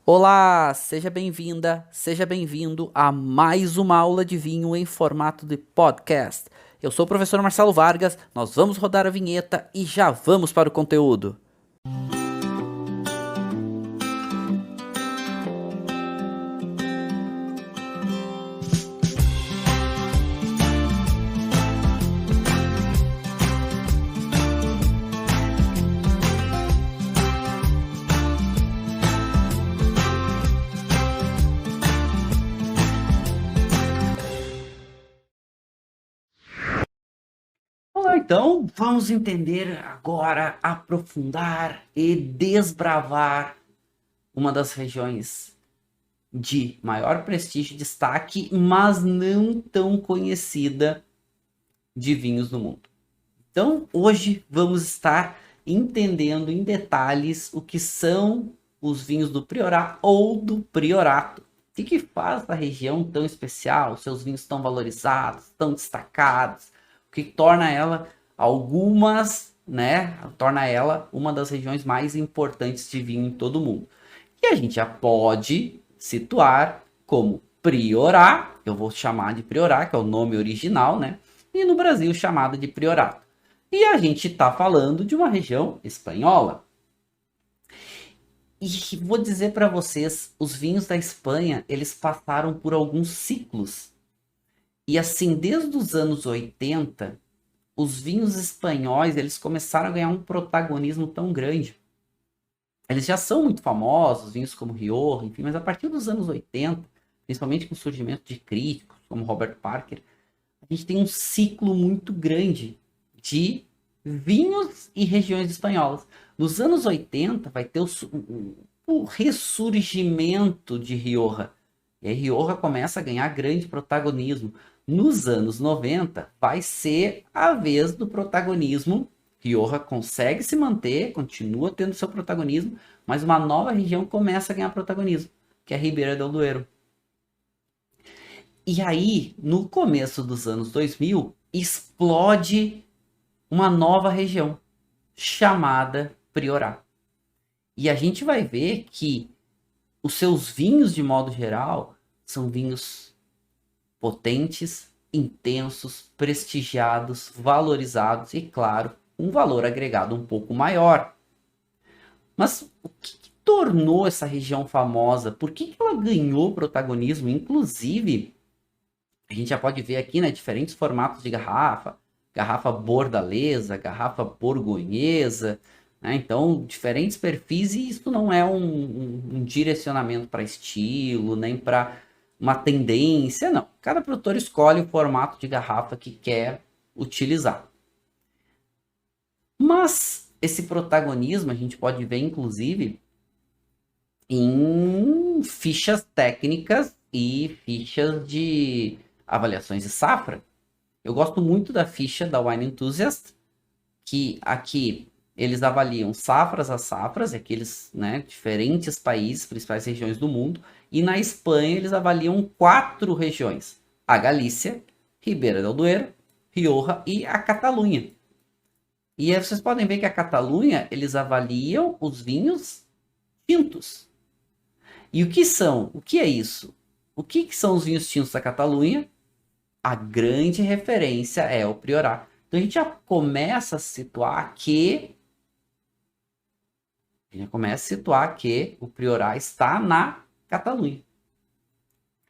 Olá, seja bem-vinda, seja bem-vindo a mais uma aula de vinho em formato de podcast. Eu sou o professor Marcelo Vargas, nós vamos rodar a vinheta e já vamos para o conteúdo. Olá, então vamos entender agora, aprofundar e desbravar uma das regiões de maior prestígio e destaque, mas não tão conhecida de vinhos no mundo. Então, hoje vamos estar entendendo em detalhes o que são os vinhos do Priorat ou do Priorato. O que faz a região tão especial, seus vinhos tão valorizados, tão destacados, o que torna ela torna ela uma das regiões mais importantes de vinho em todo o mundo. E a gente já pode situar como Priorat, eu vou chamar de Priorat, que é o nome original, né? E no Brasil chamada de Priorato. E a gente está falando de uma região espanhola. E vou dizer para vocês, os vinhos da Espanha, eles passaram por alguns ciclos. E assim, desde os anos 80, os vinhos espanhóis, eles começaram a ganhar um protagonismo tão grande. Eles já são muito famosos, vinhos como Rioja, enfim, mas a partir dos anos 80, principalmente com o surgimento de críticos como Robert Parker, a gente tem um ciclo muito grande de vinhos e regiões espanholas. Nos anos 80 vai ter o ressurgimento de Rioja. E aí Rioja começa a ganhar grande protagonismo. Nos anos 90 vai ser a vez do protagonismo. Rioja consegue se manter, continua tendo seu protagonismo, mas uma nova região começa a ganhar protagonismo, que é a Ribeira del Duero. E aí, no começo dos anos 2000, explode uma nova região chamada Priorat. E a gente vai ver que os seus vinhos, de modo geral, são vinhos potentes, intensos, prestigiados, valorizados e, claro, um valor agregado um pouco maior. Mas o que tornou essa região famosa? Por que ela ganhou protagonismo? Inclusive, a gente já pode ver aqui, né, diferentes formatos de garrafa, garrafa bordalesa, garrafa borgonhesa, né? Então, diferentes perfis, e isso não é um direcionamento para estilo, nem para uma tendência, não. Cada produtor escolhe o formato de garrafa que quer utilizar. Mas esse protagonismo a gente pode ver, inclusive, em fichas técnicas e fichas de avaliações de safra. Eu gosto muito da ficha da Wine Enthusiast, que aqui eles avaliam safras a safras, aqueles, né, diferentes países, principais regiões do mundo, e na Espanha eles avaliam 4 regiões: a Galícia, Ribeira del Duero, Rioja e a Catalunha. E aí vocês podem ver que a Catalunha, eles avaliam os vinhos tintos. E o que são? O que é isso? O que são os vinhos tintos da Catalunha? A grande referência é o Priorat. Então a gente já começa a situar que o Priorat está na Catalunha.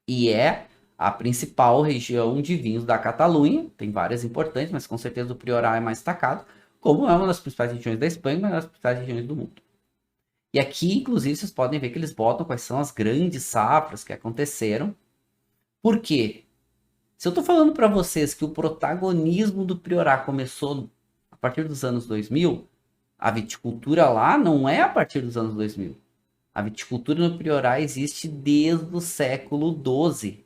E é a principal região de vinhos da Catalunha. Tem várias importantes, mas com certeza o Priorat é mais destacado, como é uma das principais regiões da Espanha, uma das principais regiões do mundo. E aqui, inclusive, vocês podem ver que eles botam quais são as grandes safras que aconteceram. Por quê? Se eu estou falando para vocês que o protagonismo do Priorat começou a partir dos anos 2000, a viticultura lá não é a partir dos anos 2000. A viticultura no Priorat existe desde o século XII.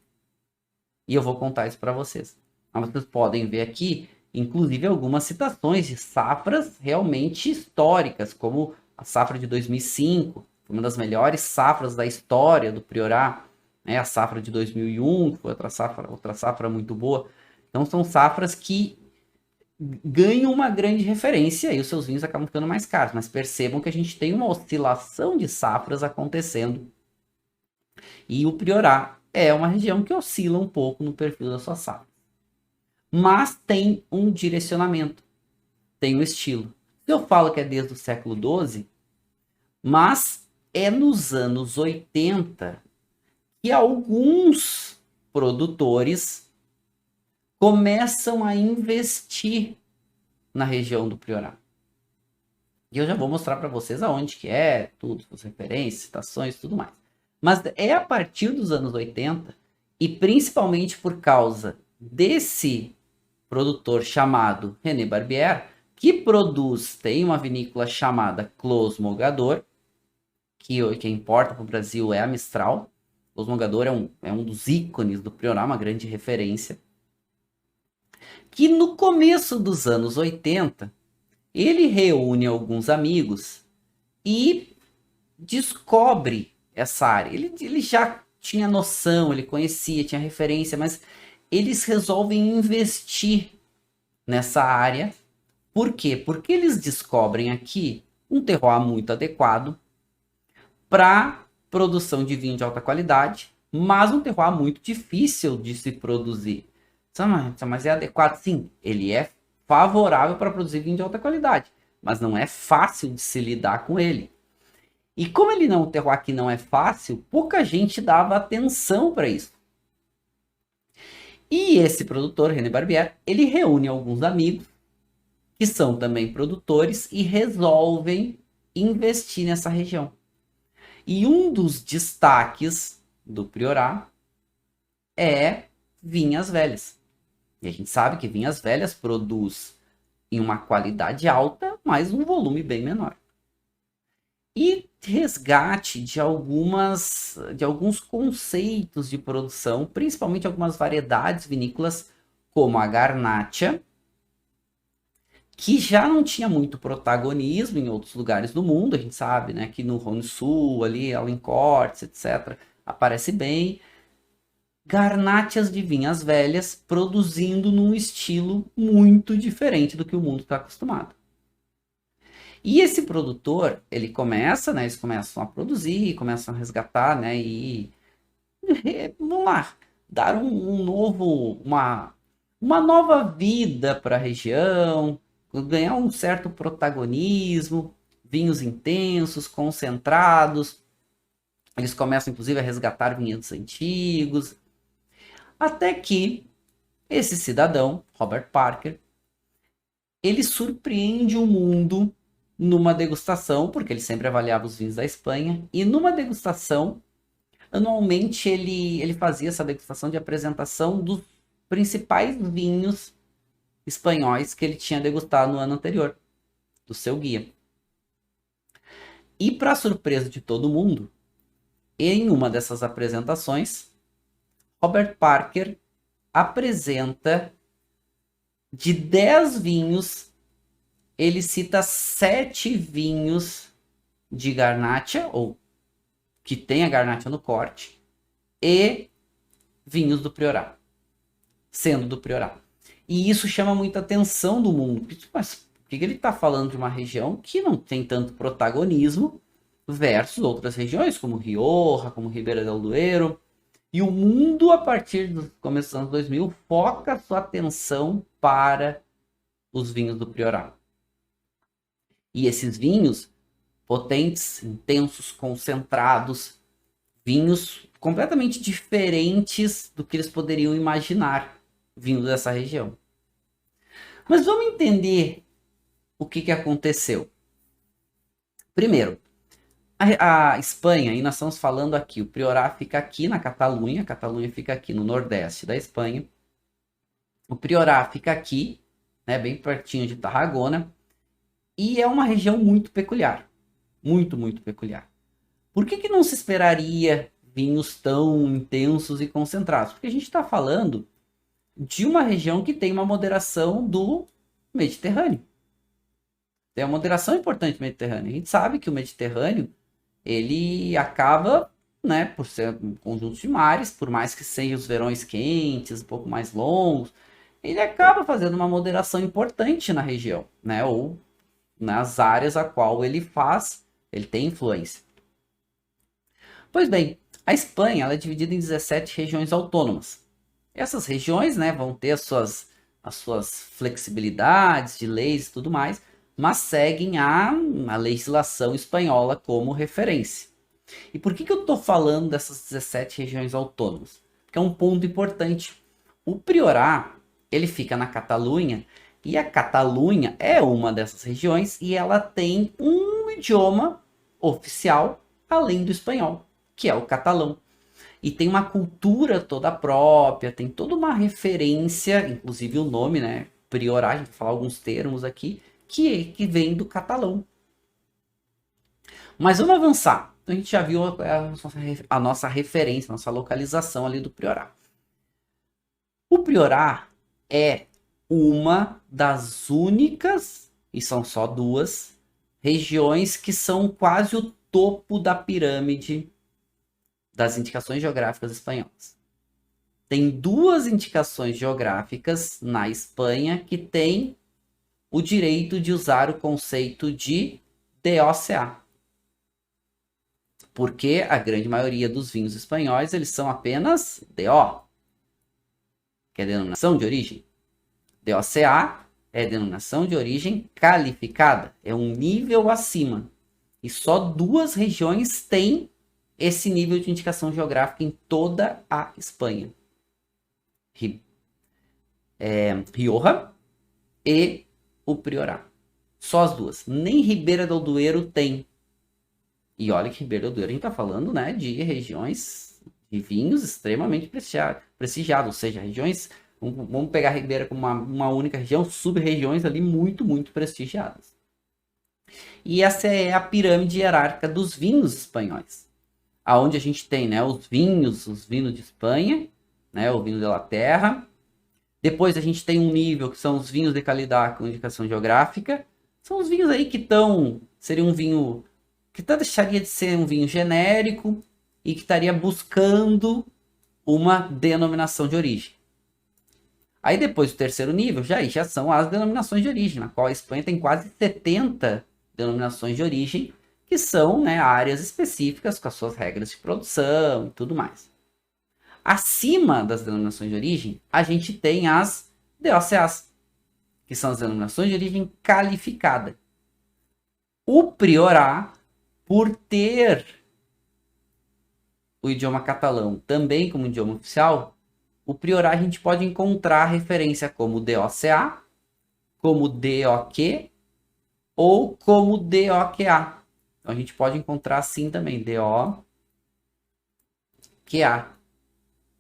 E eu vou contar isso para vocês. Mas vocês podem ver aqui, inclusive, algumas citações de safras realmente históricas, como a safra de 2005, uma das melhores safras da história do Priorat, né? A safra de 2001, que foi outra safra muito boa. Então são safras que ganham uma grande referência e os seus vinhos acabam ficando mais caros. Mas percebam que a gente tem uma oscilação de safras acontecendo E o Priorá é uma região que oscila um pouco no perfil da sua safra. Mas tem um direcionamento, tem um estilo. Eu falo que é desde o século XII, mas é nos anos 80 que alguns produtores começam a investir na região do Priorá. E eu já vou mostrar para vocês aonde que é, tudo, as referências, citações, tudo mais. Mas é a partir dos anos 80, e principalmente por causa desse produtor chamado René Barbier, que tem uma vinícola chamada Clos Mogador, que quem importa para o Brasil é a Mistral. Clos Mogador é um dos ícones do Priorá, uma grande referência. Que no começo dos anos 80, ele reúne alguns amigos e descobre essa área. Ele já tinha noção, ele conhecia, tinha referência, mas eles resolvem investir nessa área. Por quê? Porque eles descobrem aqui um terroir muito adequado para produção de vinho de alta qualidade, mas um terroir muito difícil de se produzir. Mas é adequado? Sim, ele é favorável para produzir vinho de alta qualidade, mas não é fácil de se lidar com ele. E como ele não, o terroir aqui não é fácil, pouca gente dava atenção para isso. E esse produtor, René Barbier, ele reúne alguns amigos que são também produtores e resolvem investir nessa região. E um dos destaques do Priorá é Vinhas Velhas. E a gente sabe que Vinhas Velhas produz em uma qualidade alta, mas um volume bem menor. E resgate de alguns conceitos de produção, principalmente algumas variedades vinícolas, como a Garnacha, que já não tinha muito protagonismo em outros lugares do mundo. A gente sabe, né, que no Rhône Sul, ali, Alencortes, etc., aparece bem. Garnachas de vinhas velhas produzindo num estilo muito diferente do que o mundo está acostumado. E esse produtor, ele começa, né, eles começam a produzir, começam a resgatar, né, e vamos lá, dar uma nova vida para a região, ganhar um certo protagonismo, vinhos intensos, concentrados. Eles começam, inclusive, a resgatar vinhedos antigos, até que esse cidadão, Robert Parker, ele surpreende o mundo numa degustação, porque ele sempre avaliava os vinhos da Espanha, e numa degustação, anualmente ele fazia essa degustação de apresentação dos principais vinhos espanhóis que ele tinha degustado no ano anterior, do seu guia. E para surpresa de todo mundo, em uma dessas apresentações, Robert Parker apresenta de 10 vinhos, ele cita 7 vinhos de Garnacha, ou que tem a Garnacha no corte, e vinhos do Priorá, sendo do Priorá. E isso chama muita atenção do mundo. Mas por que ele está falando de uma região que não tem tanto protagonismo versus outras regiões, como Rioja, como Ribeira del Duero? E o mundo, a partir dos começos dos anos 2000, foca sua atenção para os vinhos do Priorá. E esses vinhos potentes, intensos, concentrados, vinhos completamente diferentes do que eles poderiam imaginar vindo dessa região. Mas vamos entender o que aconteceu. Primeiro, a Espanha, e nós estamos falando aqui, o Priorá fica aqui na Catalunha, a Catalunha fica aqui no nordeste da Espanha. O Priorá fica aqui, né, bem pertinho de Tarragona, e é uma região muito peculiar. Muito, muito peculiar. Por que não se esperaria vinhos tão intensos e concentrados? Porque a gente está falando de uma região que tem uma moderação do Mediterrâneo. Tem uma moderação importante do Mediterrâneo. A gente sabe que o Mediterrâneo, ele acaba, né, por ser um conjunto de mares, por mais que sejam os verões quentes, um pouco mais longos, ele acaba fazendo uma moderação importante na região, né, ou nas áreas a qual ele tem influência. Pois bem, A Espanha ela é dividida em 17 regiões autônomas. Essas regiões, né, vão ter as suas flexibilidades de leis e tudo mais, mas seguem a legislação espanhola como referência. E por que eu estou falando dessas 17 regiões autônomas? Porque é um ponto importante. O Priorat, ele fica na Catalunha, e a Catalunha é uma dessas regiões, e ela tem um idioma oficial, além do espanhol, que é o catalão. E tem uma cultura toda própria, tem toda uma referência, inclusive o nome, né? Priorat, a gente vai falar alguns termos aqui, que vem do catalão. Mas vamos avançar. Então a gente já viu a nossa referência, a nossa localização ali do Priorat. O Priorat é uma das únicas, e são só duas, regiões que são quase o topo da pirâmide das indicações geográficas espanholas. Tem duas indicações geográficas na Espanha que têm o direito de usar o conceito de DOCA. Porque a grande maioria dos vinhos espanhóis, eles são apenas DO, que é denominação de origem. DOCA é denominação de origem qualificada, é um nível acima. E só duas regiões têm esse nível de indicação geográfica em toda a Espanha. Rioja e o Priorat. Só as duas. Nem Ribeira del Duero tem. E olha que Ribeira del Duero a gente está falando, né, de regiões de vinhos extremamente prestigiados, ou seja, regiões, vamos pegar a Ribeira como uma única região, sub-regiões ali muito, muito prestigiadas. E essa é a pirâmide hierárquica dos vinhos espanhóis, aonde a gente tem, né, os vinhos de Espanha, né, o vinho de la terra. Depois a gente tem um nível que são os vinhos de qualidade com indicação geográfica. São os vinhos aí que seria um vinho que deixaria de ser um vinho genérico e que estaria buscando uma denominação de origem. Aí depois o terceiro nível já são as denominações de origem, na qual a Espanha tem quase 70 denominações de origem, que são, né, áreas específicas com as suas regras de produção e tudo mais. Acima das denominações de origem, a gente tem as DOCAs, que são as denominações de origem qualificada. O Priorat, por ter o idioma catalão também como idioma oficial, o Priorat a gente pode encontrar referência como DOCA, como DOQ ou como DOQA. Então a gente pode encontrar assim também, DOQA,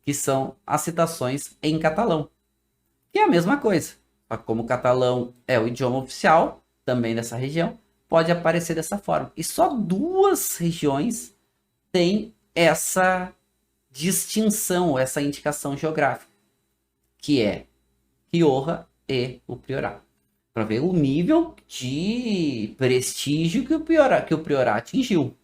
que são as citações em catalão. Que é a mesma coisa. Como o catalão é o idioma oficial também dessa região, pode aparecer dessa forma. E só duas regiões têm essa distinção, essa indicação geográfica, que é Rioja e o Priorat. Para ver o nível de prestígio que o Priorat atingiu.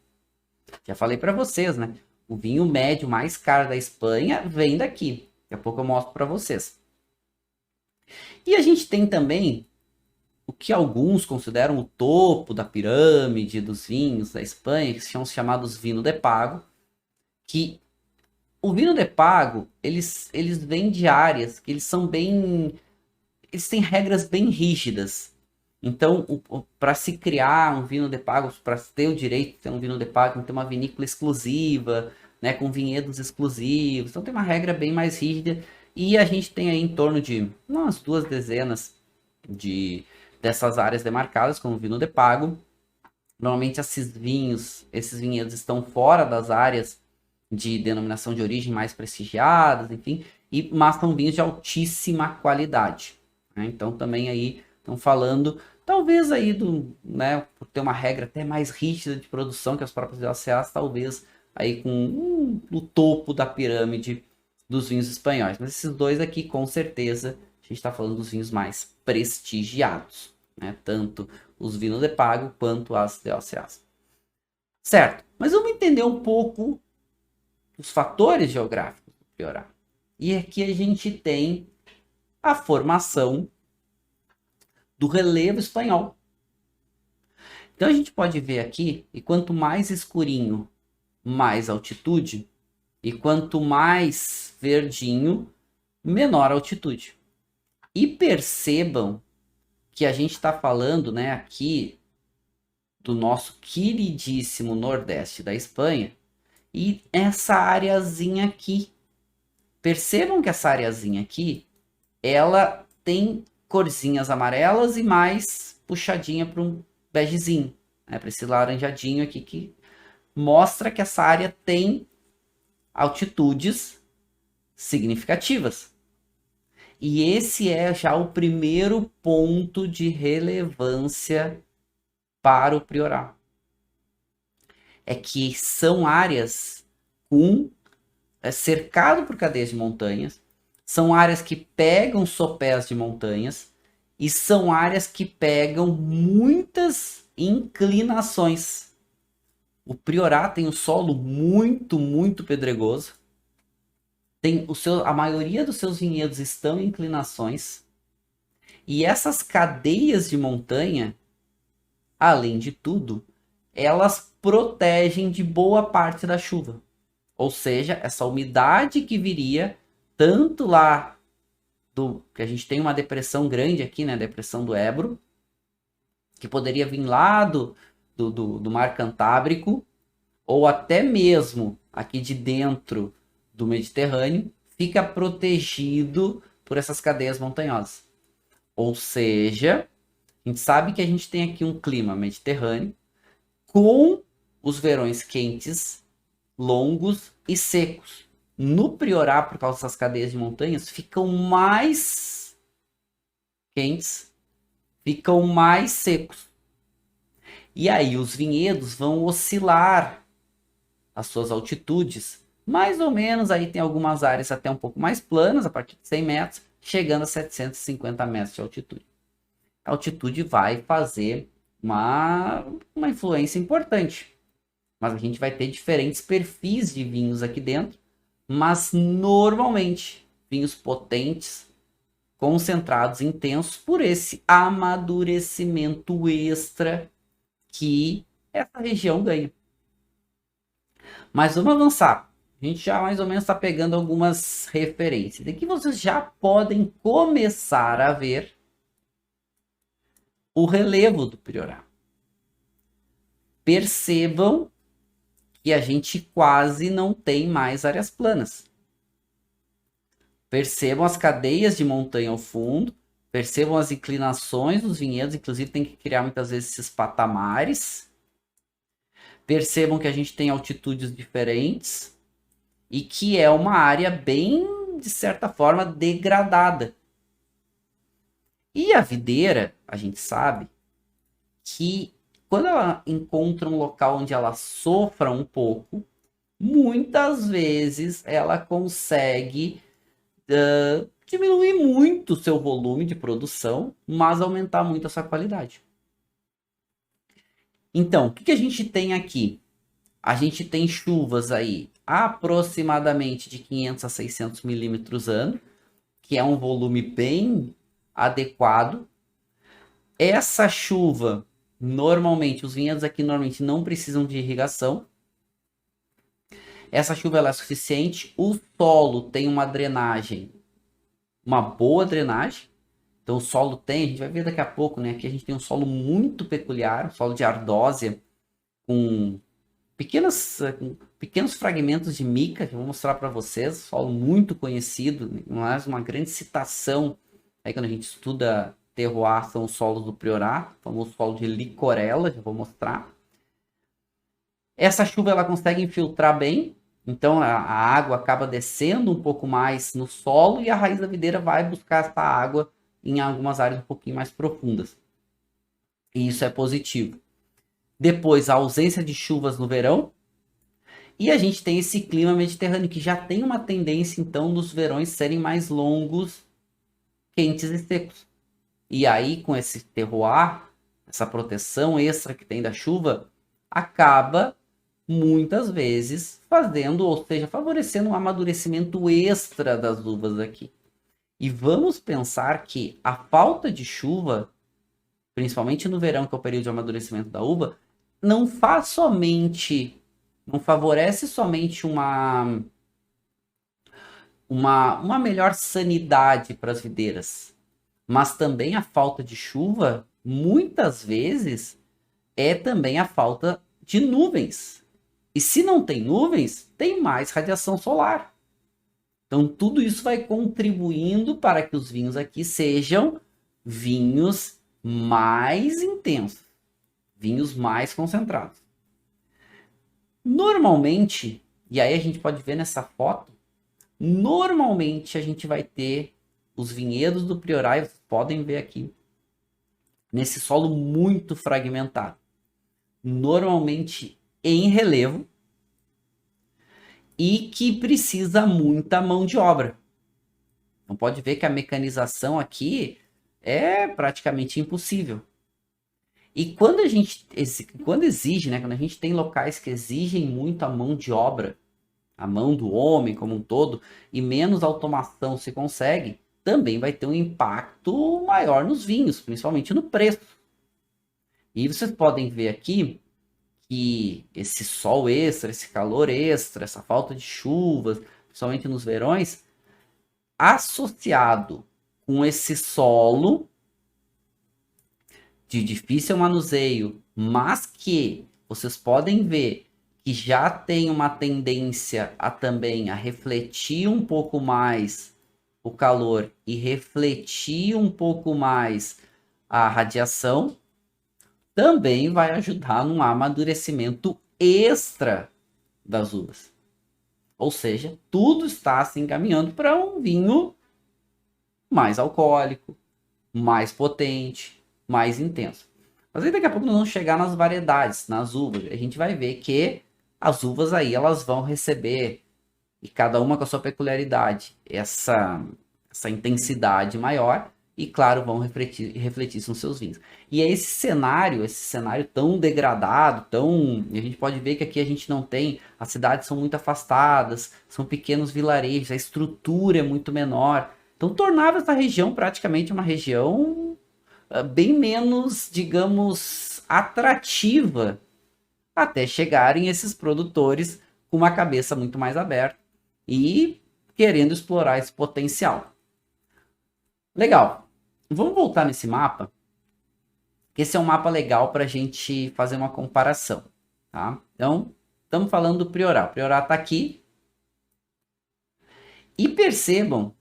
Já falei para vocês, né? O vinho médio mais caro da Espanha vem daqui. Daqui a pouco eu mostro para vocês. E a gente tem também o que alguns consideram o topo da pirâmide dos vinhos da Espanha, que são chamados vinho de pago, que o vinho de pago, eles vêm de áreas que eles têm regras bem rígidas. Então, para se criar um vinho de pago, para ter o direito de ter um vinho de pago, tem que ter uma vinícola exclusiva, né, com vinhedos exclusivos. Então, tem uma regra bem mais rígida. E a gente tem aí em torno de umas 2 dezenas dessas áreas demarcadas como vinho de pago. Normalmente esses vinhedos estão fora das áreas de denominação de origem mais prestigiadas, enfim, mas são vinhos de altíssima qualidade, né? Então também aí estão falando, talvez aí né, por ter uma regra até mais rígida de produção que as próprias DOCAs, talvez aí com o topo da pirâmide dos vinhos espanhóis. Mas esses dois aqui, com certeza, a gente está falando dos vinhos mais prestigiados, né? Tanto os vinhos de pago quanto as DOCAs. Certo, mas vamos entender um pouco os fatores geográficos do Priorat. E aqui a gente tem a formação do relevo espanhol. Então a gente pode ver aqui, e quanto mais escurinho, mais altitude, E quanto mais verdinho, menor a altitude. E percebam que a gente está falando, né, aqui do nosso queridíssimo Nordeste da Espanha e essa areazinha aqui. Percebam que essa areazinha aqui, ela tem corzinhas amarelas e mais puxadinha para um begezinho, né, para esse laranjadinho aqui que mostra que essa área tem altitudes significativas. E esse é já o primeiro ponto de relevância para o Priorat. É que são áreas cercado por cadeias de montanhas, são áreas que pegam sopés de montanhas e são áreas que pegam muitas inclinações. O Priorat tem um solo muito pedregoso. A maioria dos seus vinhedos estão em inclinações. E essas cadeias de montanha, além de tudo, elas protegem de boa parte da chuva. Ou seja, essa umidade que viria tanto lá que a gente tem uma depressão grande aqui, né? Depressão do Ebro, que poderia vir lá do Mar Cantábrico, ou até mesmo aqui de dentro do Mediterrâneo, fica protegido por essas cadeias montanhosas. Ou seja, a gente sabe que a gente tem aqui um clima mediterrâneo com os verões quentes, longos e secos. No Priorat, por causa dessas cadeias de montanhas, ficam mais quentes, ficam mais secos. E aí os vinhedos vão oscilar as suas altitudes, mais ou menos, aí tem algumas áreas até um pouco mais planas, a partir de 100 metros, chegando a 750 metros de altitude. A altitude vai fazer uma influência importante. Mas a gente vai ter diferentes perfis de vinhos aqui dentro, mas normalmente vinhos potentes, concentrados, intensos, por esse amadurecimento extra que essa região ganha. Mas vamos avançar. A gente já mais ou menos está pegando algumas referências. Aqui vocês já podem começar a ver o relevo do Priorat. Percebam que a gente quase não tem mais áreas planas. Percebam as cadeias de montanha ao fundo, percebam as inclinações dos vinhedos, inclusive tem que criar muitas vezes esses patamares. Percebam que a gente tem altitudes diferentes e que é uma área bem, de certa forma, degradada. E a videira, a gente sabe que quando ela encontra um local onde ela sofra um pouco, muitas vezes ela consegue diminuir muito o seu volume de produção, mas aumentar muito a sua qualidade. Então, o que a gente tem aqui? A gente tem chuvas aí aproximadamente de 500 a 600 milímetros ano, que é um volume bem adequado. Essa chuva, normalmente, os vinhedos aqui normalmente não precisam de irrigação. Essa chuva ela é suficiente. O solo tem uma drenagem, uma boa drenagem. Então o solo tem, a gente vai ver daqui a pouco, né? Aqui a gente tem um solo muito peculiar, um solo de ardósia, com pequenos fragmentos de mica, que eu vou mostrar para vocês. Solo muito conhecido, mas uma grande citação. Aí quando a gente estuda terroir, são os solos do Priorat, o famoso solo de Licorella, que eu vou mostrar. Essa chuva ela consegue infiltrar bem, então a água acaba descendo um pouco mais no solo e a raiz da videira vai buscar essa água em algumas áreas um pouquinho mais profundas. E isso é positivo. Depois, a ausência de chuvas no verão. E a gente tem esse clima mediterrâneo, que já tem uma tendência, então, dos verões serem mais longos, quentes e secos. E aí, com esse terroir, essa proteção extra que tem da chuva, acaba, muitas vezes, favorecendo um amadurecimento extra das uvas aqui. E vamos pensar que a falta de chuva, principalmente no verão, que é o período de amadurecimento da uva, não favorece somente uma uma melhor sanidade para as videiras. Mas também a falta de chuva, muitas vezes, é também a falta de nuvens. E se não tem nuvens, tem mais radiação solar. Então, tudo isso vai contribuindo para que os vinhos aqui sejam vinhos mais intensos, vinhos mais concentrados. Normalmente, e aí a gente pode ver nessa foto, normalmente a gente vai ter os vinhedos do Priorat, vocês podem ver aqui, nesse solo muito fragmentado. Normalmente em relevo e que precisa muita mão de obra. Então pode ver que a mecanização aqui é praticamente impossível. E quando a gente exige, né, quando a gente tem locais que exigem muito a mão de obra, a mão do homem como um todo, e menos automação se consegue, também vai ter um impacto maior nos vinhos, principalmente no preço. E vocês podem ver aqui que esse sol extra, esse calor extra, essa falta de chuvas, principalmente nos verões, associado com esse solo de difícil manuseio, mas que vocês podem ver que já tem uma tendência a também a refletir um pouco mais o calor e refletir um pouco mais a radiação, também vai ajudar no amadurecimento extra das uvas. Ou seja, tudo está se encaminhando para um vinho mais alcoólico, mais potente, mais intenso. Mas aí daqui a pouco nós vamos chegar nas variedades, nas uvas. A gente vai ver que as uvas aí elas vão receber, e cada uma com a sua peculiaridade, essa intensidade maior, e claro, vão refletir isso nos seus vinhos. E é esse cenário tão degradado, a gente pode ver que aqui a gente não tem, as cidades são muito afastadas, são pequenos vilarejos, a estrutura é muito menor. Então tornava essa região praticamente uma região bem menos, digamos, atrativa, até chegarem esses produtores com uma cabeça muito mais aberta e querendo explorar esse potencial. Legal. Vamos voltar nesse mapa, que esse é um mapa legal para a gente fazer uma comparação, tá? Então, estamos falando do Priorat. O Priorat está aqui. E percebam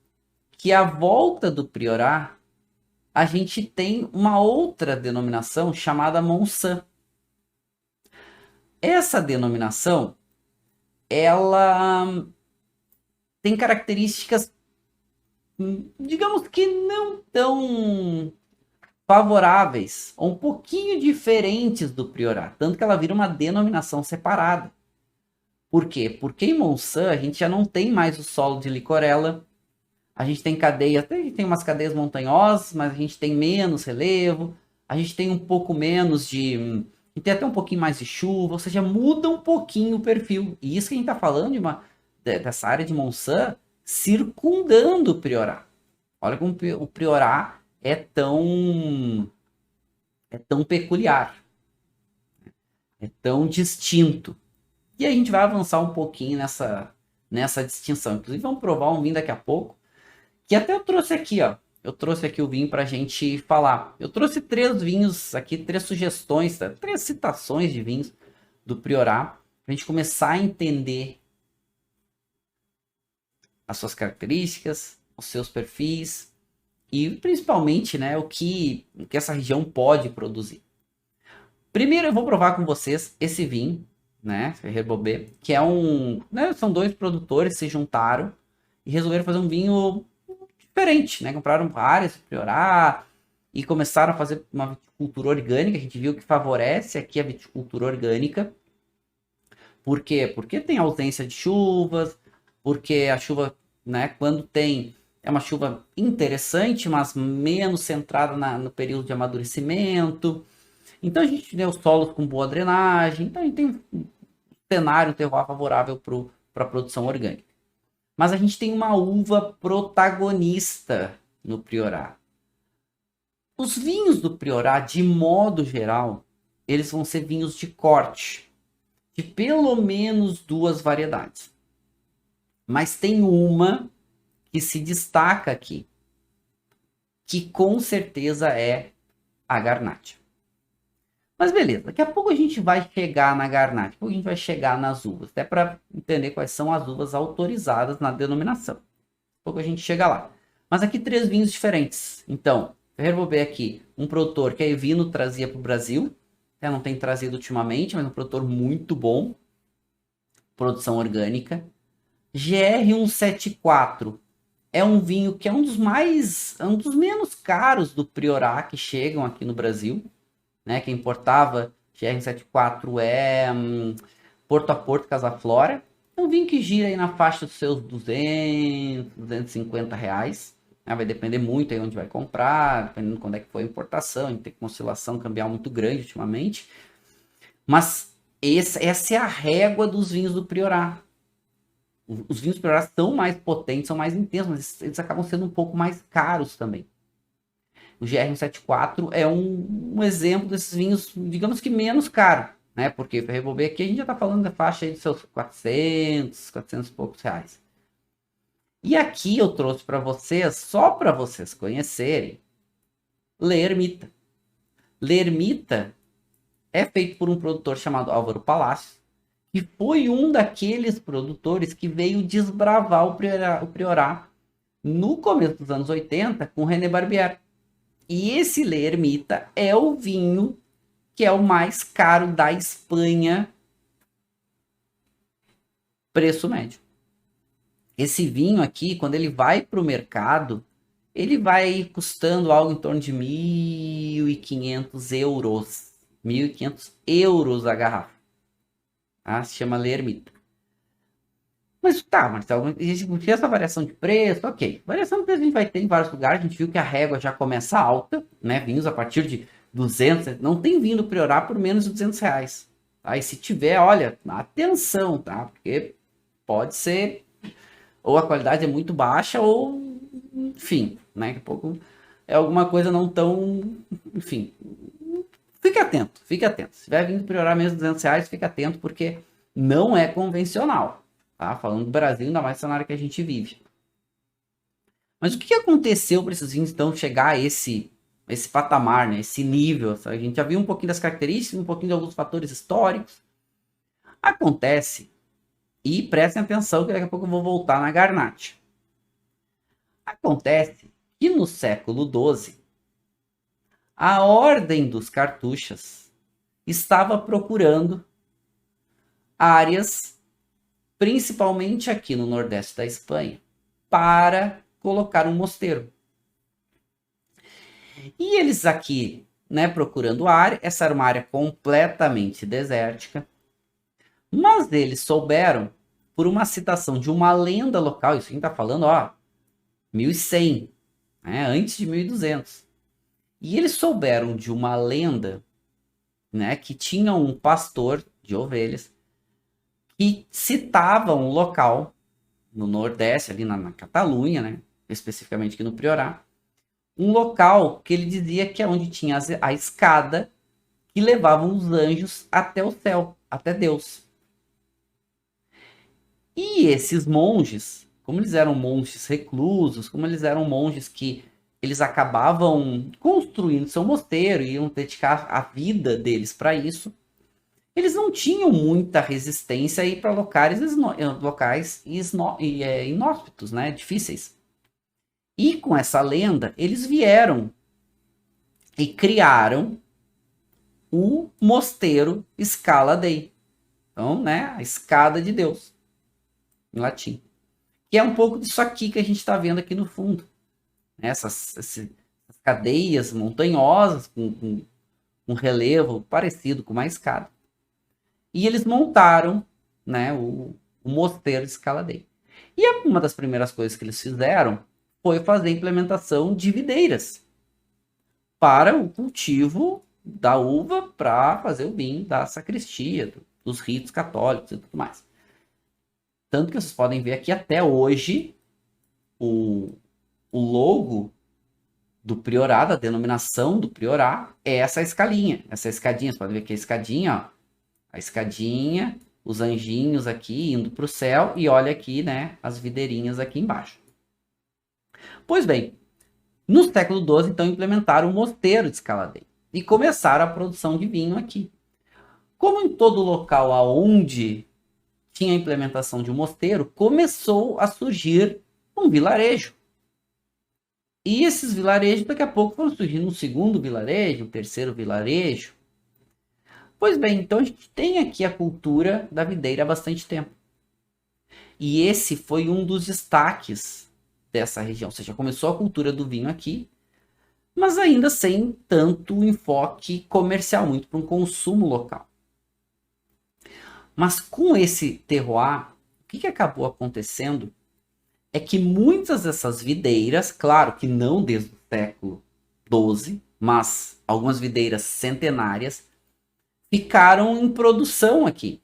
que à volta do Priorat, a gente tem uma outra denominação chamada Monsanto. Essa denominação, ela tem características, digamos que não tão favoráveis, ou um pouquinho diferentes do Priorat, tanto que ela vira uma denominação separada. Por quê? Porque em Monsanto a gente já não tem mais o solo de licorella, a gente tem cadeias, até a gente tem umas cadeias montanhosas, mas a gente tem menos relevo, a gente tem um pouco menos de... e tem até um pouquinho mais de chuva, ou seja, muda um pouquinho o perfil. E isso que a gente está falando dessa área de Monsanto circundando o Priorat. Olha como o Priorat é tão peculiar, é tão distinto. E a gente vai avançar um pouquinho nessa distinção. Inclusive, vamos provar um vinho daqui a pouco, que até eu trouxe aqui, ó. Eu trouxe aqui o vinho para a gente falar. Eu trouxe 3 vinhos aqui, 3 sugestões, 3 citações de vinhos do Priorat, para a gente começar a entender as suas características, os seus perfis e principalmente, né, o que essa região pode produzir. Primeiro eu vou provar com vocês esse vinho, né, Ferrer Bobet, que é são 2 produtores que se juntaram e resolveram fazer um vinho diferente, né? Compraram áreas para Priorat e começaram a fazer uma viticultura orgânica. A gente viu que favorece aqui a viticultura orgânica. Por quê? Porque tem ausência de chuvas, porque a chuva, né, quando tem, é uma chuva interessante, mas menos centrada no período de amadurecimento. Então a gente tem os solos com boa drenagem, então a gente tem um cenário, um terroir favorável para a produção orgânica. Mas a gente tem uma uva protagonista no Priorat. Os vinhos do Priorat, de modo geral, eles vão ser vinhos de corte, de pelo menos 2 variedades. Mas tem uma que se destaca aqui, que com certeza é a Garnacha. Mas beleza, daqui a pouco a gente vai chegar na Garnacha, daqui a pouco a gente vai chegar nas uvas, até para entender quais são as uvas autorizadas na denominação. Daqui a pouco a gente chega lá. Mas aqui 3 vinhos diferentes. Então, eu vou ver aqui um produtor que a Evino trazia para o Brasil, não tem trazido ultimamente, mas um produtor muito bom, produção orgânica. GR174 é um vinho que é um dos menos caros do Priorat que chegam aqui no Brasil, né? Quem importava GR174 é Porto a Porto, Casa Flora. É um vinho que gira aí na faixa dos seus 200, 250 reais. Né? Vai depender muito aí onde vai comprar, dependendo de quando é que foi a importação. A gente tem uma oscilação cambial muito grande ultimamente. Mas essa é a régua dos vinhos do Priorat. Os vinhos Priorat são mais potentes, são mais intensos, mas eles acabam sendo um pouco mais caros também. O GR174 é um exemplo desses vinhos, digamos que menos caro, né? Porque para revolver aqui a gente já está falando da faixa aí de seus 400 e poucos reais. E aqui eu trouxe para vocês, só para vocês conhecerem, Lermita. Lermita é feito por um produtor chamado Álvaro Palácio, que foi um daqueles produtores que veio desbravar o Priorat no começo dos anos 80 com René Barbier. E esse Lermita é o vinho que é o mais caro da Espanha, preço médio. Esse vinho aqui, quando ele vai para o mercado, ele vai custando algo em torno de 1.500 euros. 1.500 euros a garrafa. Ah, se chama Lermita. Mas tá, Marcelo, existe essa variação de preço, ok. Variação de preço a gente vai ter em vários lugares, a gente viu que a régua já começa alta, né? Vinhos a partir de 200, não tem vinho Priorat por menos de 200 reais. Tá? E se tiver, olha, atenção, tá? Porque pode ser, ou a qualidade é muito baixa, ou, enfim, né? Daqui a pouco é alguma coisa não tão, enfim. Fique atento, fique atento. Se tiver vindo Priorat menos de 200 reais, fique atento, porque não é convencional. Tá? Falando do Brasil, ainda mais no cenário que a gente vive. Mas o que aconteceu para esses vinhos, então, chegar a esse patamar, né? Esse nível? A gente já viu um pouquinho das características, um pouquinho de alguns fatores históricos. Acontece, e prestem atenção que daqui a pouco eu vou voltar na Garnacha. Acontece que no século XII, a Ordem dos Cartuchas estava procurando áreas, principalmente aqui no nordeste da Espanha, para colocar um mosteiro. E eles aqui, né, procurando área, essa era uma área completamente desértica, mas eles souberam, por uma citação de uma lenda local, isso a gente está falando, 1100, né, antes de 1200. E eles souberam de uma lenda, né, que tinha um pastor de ovelhas que citava um local no Nordeste, ali na Catalunha, né, especificamente aqui no Priorat, um local que ele dizia que é onde tinha a escada que levava os anjos até o céu, até Deus. E esses monges, como eles eram monges reclusos, como eles eram monges que eles acabavam construindo seu mosteiro e iam dedicar a vida deles para isso, eles não tinham muita resistência para locais inóspitos, né, difíceis. E com essa lenda, eles vieram e criaram o mosteiro Scala Dei. Então, né, a escada de Deus, em latim. Que é um pouco disso aqui que a gente está vendo aqui no fundo. Essas cadeias montanhosas com um relevo parecido com uma escada. E eles montaram, né, o mosteiro Scala Dei. E uma das primeiras coisas que eles fizeram foi fazer a implementação de videiras para o cultivo da uva para fazer o vinho da sacristia, dos ritos católicos e tudo mais. Tanto que vocês podem ver aqui até hoje o logo do Priorat, a denominação do Priorat, é essa escalinha. Essa escadinha, vocês podem ver que a escadinha, a escadinha, os anjinhos aqui indo para o céu e olha aqui, né, as videirinhas aqui embaixo. Pois bem, no século XII, então, implementaram o mosteiro de Scala Dei e começaram a produção de vinho aqui. Como em todo local aonde tinha a implementação de um mosteiro, começou a surgir um vilarejo. E esses vilarejos, daqui a pouco, foram surgindo um segundo vilarejo, um terceiro vilarejo. Pois bem, então a gente tem aqui a cultura da videira há bastante tempo. E esse foi um dos destaques dessa região. Ou seja, começou a cultura do vinho aqui, mas ainda sem tanto enfoque comercial, muito para um consumo local. Mas com esse terroir, o que acabou acontecendo é que muitas dessas videiras, claro que não desde o século XII, mas algumas videiras centenárias, ficaram em produção aqui.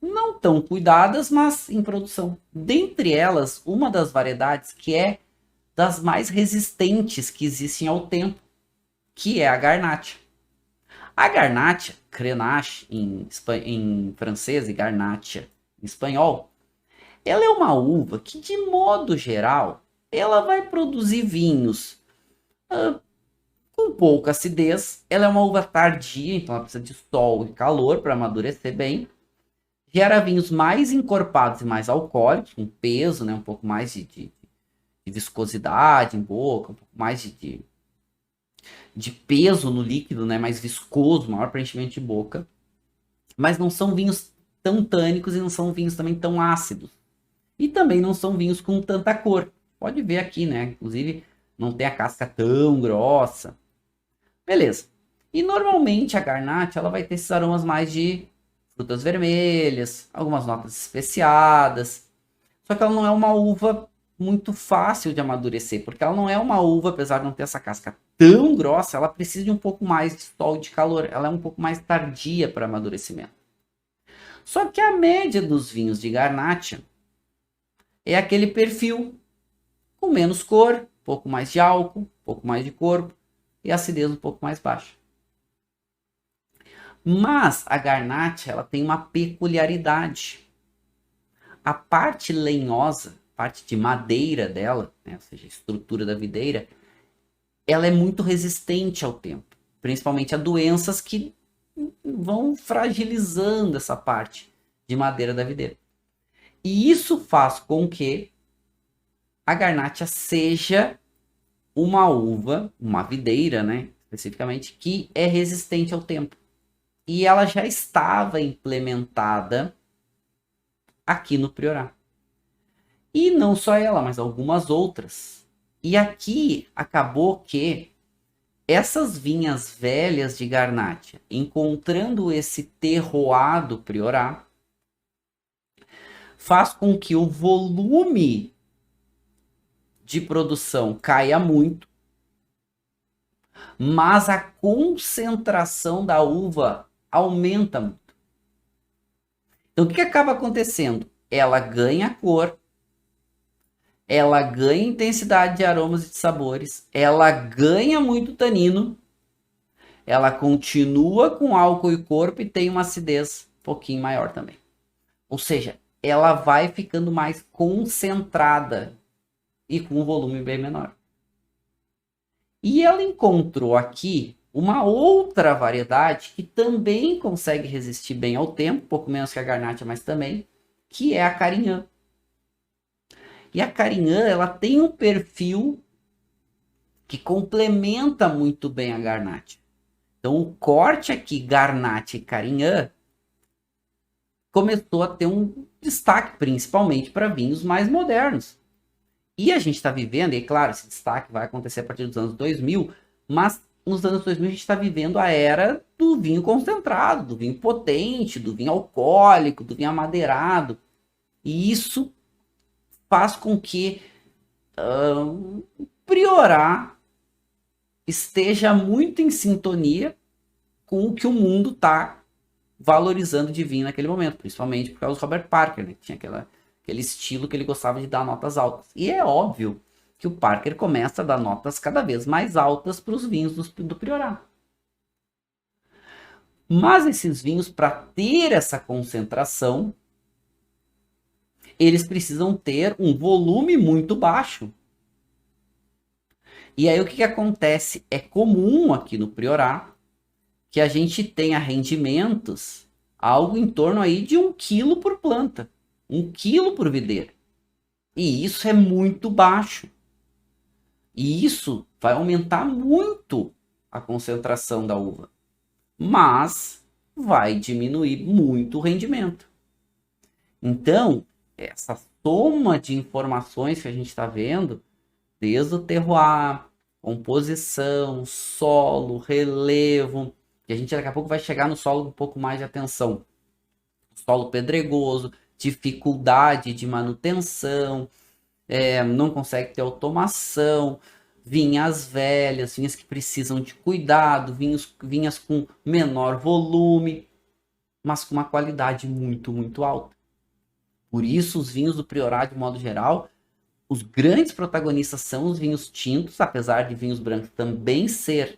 Não tão cuidadas, mas em produção. Dentre elas, uma das variedades que é das mais resistentes que existem ao tempo, que é a Garnacha. A Garnacha, Grenache em francês e Garnacha em espanhol, ela é uma uva que, de modo geral, ela vai produzir vinhos com pouca acidez. Ela é uma uva tardia, então ela precisa de sol e calor para amadurecer bem. Gera vinhos mais encorpados e mais alcoólicos, com peso, né, um pouco mais de viscosidade em boca, um pouco mais de peso no líquido, né, mais viscoso, maior preenchimento de boca. Mas não são vinhos tão tânicos e não são vinhos também tão ácidos. E também não são vinhos com tanta cor. Pode ver aqui, né? Inclusive, não tem a casca tão grossa. Beleza. E normalmente a Garnacha ela vai ter esses aromas mais de frutas vermelhas, algumas notas especiadas. Só que ela não é uma uva muito fácil de amadurecer, porque ela não é uma uva, apesar de não ter essa casca tão grossa, ela precisa de um pouco mais de sol e de calor. Ela é um pouco mais tardia para amadurecimento. Só que a média dos vinhos de Garnacha é aquele perfil com menos cor, um pouco mais de álcool, um pouco mais de corpo e acidez um pouco mais baixa. Mas a Garnacha ela tem uma peculiaridade. A parte lenhosa, parte de madeira dela, né, ou seja, a estrutura da videira, ela é muito resistente ao tempo, principalmente a doenças que vão fragilizando essa parte de madeira da videira. E isso faz com que a Garnacha seja uma uva, uma videira, né, especificamente, que é resistente ao tempo. E ela já estava implementada aqui no Priorat. E não só ela, mas algumas outras. E aqui acabou que essas vinhas velhas de Garnacha, encontrando esse terroir do Priorat, faz com que o volume de produção caia muito, mas a concentração da uva aumenta muito. Então, o que acaba acontecendo? Ela ganha cor, ela ganha intensidade de aromas e de sabores, ela ganha muito tanino, ela continua com álcool e corpo e tem uma acidez um pouquinho maior também. Ou seja, ela vai ficando mais concentrada e com um volume bem menor. E ela encontrou aqui uma outra variedade que também consegue resistir bem ao tempo, um pouco menos que a Garnacha, mas também, que é a Carignan. E a Carignan, ela tem um perfil que complementa muito bem a Garnacha. Então, o corte aqui, Garnacha e Carignan, começou a ter um destaque, principalmente para vinhos mais modernos. E a gente está vivendo, e claro, esse destaque vai acontecer a partir dos anos 2000, mas nos anos 2000 a gente está vivendo a era do vinho concentrado, do vinho potente, do vinho alcoólico, do vinho amadeirado. E isso faz com que o Priorat esteja muito em sintonia com o que o mundo está valorizando de vinho naquele momento, principalmente por causa do Robert Parker, né, que tinha aquele estilo que ele gostava de dar notas altas. E é óbvio que o Parker começa a dar notas cada vez mais altas para os vinhos do Priorat. Mas esses vinhos, para ter essa concentração, eles precisam ter um volume muito baixo. E aí o que acontece? É comum aqui no Priorar que a gente tenha rendimentos algo em torno aí de 1 quilo por planta, 1 quilo por videira. E isso é muito baixo. E isso vai aumentar muito a concentração da uva, mas vai diminuir muito o rendimento. Então, essa soma de informações que a gente está vendo, desde o terroir, composição, solo, relevo, que a gente daqui a pouco vai chegar no solo com um pouco mais de atenção. Solo pedregoso, dificuldade de manutenção, não consegue ter automação, vinhas velhas, vinhas que precisam de cuidado, vinhas com menor volume, mas com uma qualidade muito, muito alta. Por isso, os vinhos do Priorat, de modo geral, os grandes protagonistas são os vinhos tintos, apesar de vinhos brancos também ser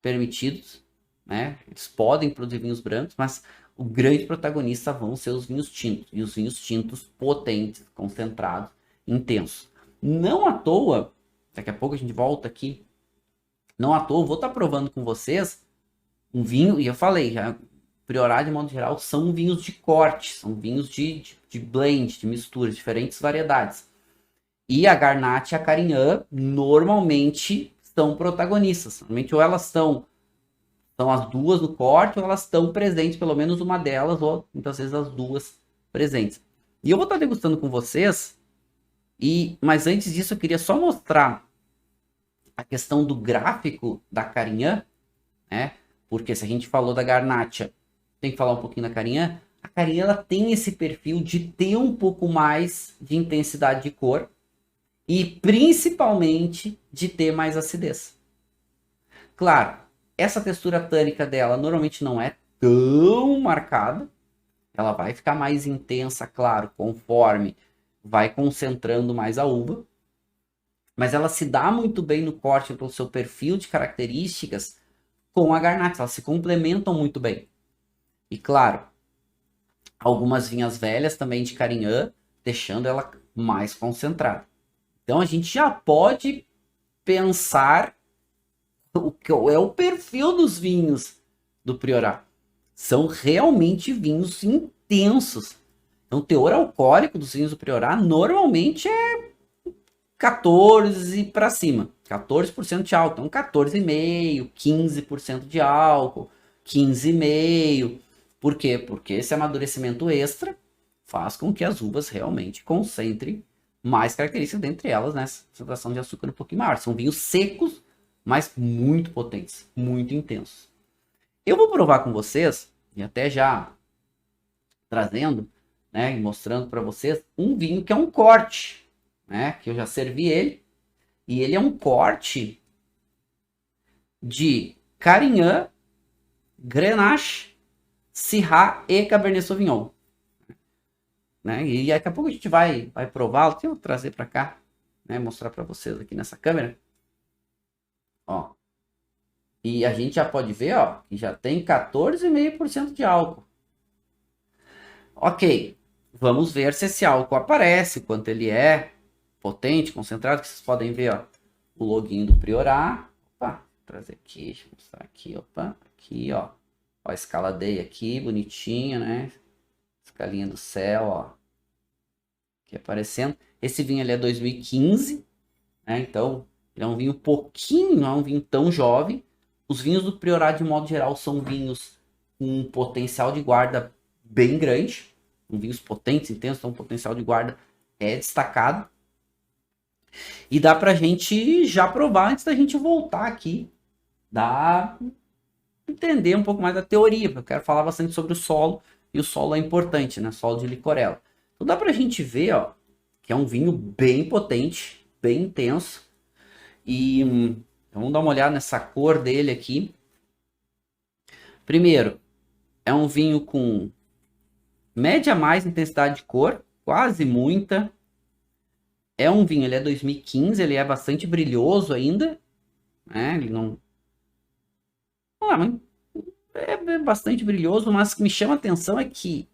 permitidos, né? Eles podem produzir vinhos brancos, mas o grande protagonista vão ser os vinhos tintos, e os vinhos tintos potentes, concentrados, intensos. Não à toa, daqui a pouco a gente volta aqui, não à toa, vou estar provando com vocês um vinho, e eu falei, já, Priorat, de modo geral, são vinhos de corte, são vinhos de blend, de mistura, diferentes variedades. E a Garnacha e a Carignan normalmente são protagonistas. Normalmente ou elas são as duas no corte, ou elas estão presentes, pelo menos uma delas, ou muitas vezes as duas presentes. E eu vou estar degustando com vocês, mas antes disso eu queria só mostrar a questão do gráfico da Carignan, né? Porque se a gente falou da Garnacha, tem que falar um pouquinho da Carignan. A Carignan ela tem esse perfil de ter um pouco mais de intensidade de cor e principalmente de ter mais acidez. Claro, essa textura tânica dela normalmente não é tão marcada. Ela vai ficar mais intensa, claro, conforme vai concentrando mais a uva. Mas ela se dá muito bem no corte pelo seu perfil de características com a Garnacha. Elas se complementam muito bem. E claro, algumas vinhas velhas também de Carignan, deixando ela mais concentrada. Então a gente já pode pensar o que é o perfil dos vinhos do Priorat. São realmente vinhos intensos. Então o teor alcoólico dos vinhos do Priorat normalmente é 14 para cima. 14% de álcool. Então 14,5%, 15% de álcool, 15,5%. Por quê? Porque esse amadurecimento extra faz com que as uvas realmente concentrem mais características, dentre elas, né? Concentração de açúcar um pouquinho maior. São vinhos secos, mas muito potentes, muito intensos. Eu vou provar com vocês, e até já trazendo, né, e mostrando para vocês, um vinho que é um corte, né? Que eu já servi ele, e ele é um corte de Carignan, Grenache, Syrah e Cabernet Sauvignon. Né? E daqui a pouco a gente vai prová-lo. Deixa eu trazer para cá, né? Mostrar para vocês aqui nessa câmera. Ó. E a gente já pode ver, ó, que já tem 14,5% de álcool. Ok, vamos ver se esse álcool aparece, quanto ele é potente, concentrado, que vocês podem ver, ó, o login do Priorat. Opa, vou trazer aqui, deixa eu mostrar aqui, opa, aqui, ó. Ó, a escala D aqui, bonitinha, né? Escalinha do céu, ó. Aqui aparecendo. Esse vinho ele é 2015, né? Então, ele é um vinho pouquinho, não é um vinho tão jovem. Os vinhos do Priorat, de modo geral, são vinhos com um potencial de guarda bem grande. São vinhos potentes, intensos, então o potencial de guarda é destacado. E dá pra gente já provar antes da gente voltar aqui. Dá entender um pouco mais da teoria, porque eu quero falar bastante sobre o solo, e o solo é importante, né? Solo de licorella. Então dá pra gente ver, ó, que é um vinho bem potente, bem intenso. E vamos dar uma olhada nessa cor dele aqui. Primeiro, é um vinho com média mais intensidade de cor, quase muita. É um vinho, ele é 2015, ele é bastante brilhoso ainda, né? Ele não... é bastante brilhoso, mas o que me chama a atenção é que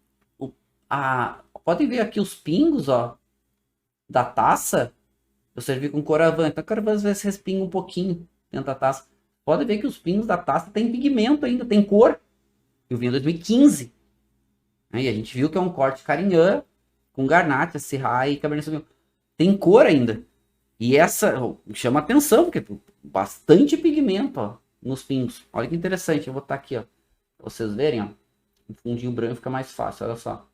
podem ver aqui os pingos, ó, da taça. Eu servi com Coravã, então Coravã às vezes respinga um pouquinho dentro da taça. Pode ver que os vinhos da taça tem pigmento ainda, tem cor. E o vinho 2015. Né? E a gente viu que é um corte Carignan com Garnacha, Syrah e Cabernet Sauvignon. Tem cor ainda. E essa chama atenção, porque bastante pigmento, ó, nos vinhos. Olha que interessante, eu vou botar aqui, ó, pra vocês verem, ó. Um fundinho branco fica mais fácil, olha só.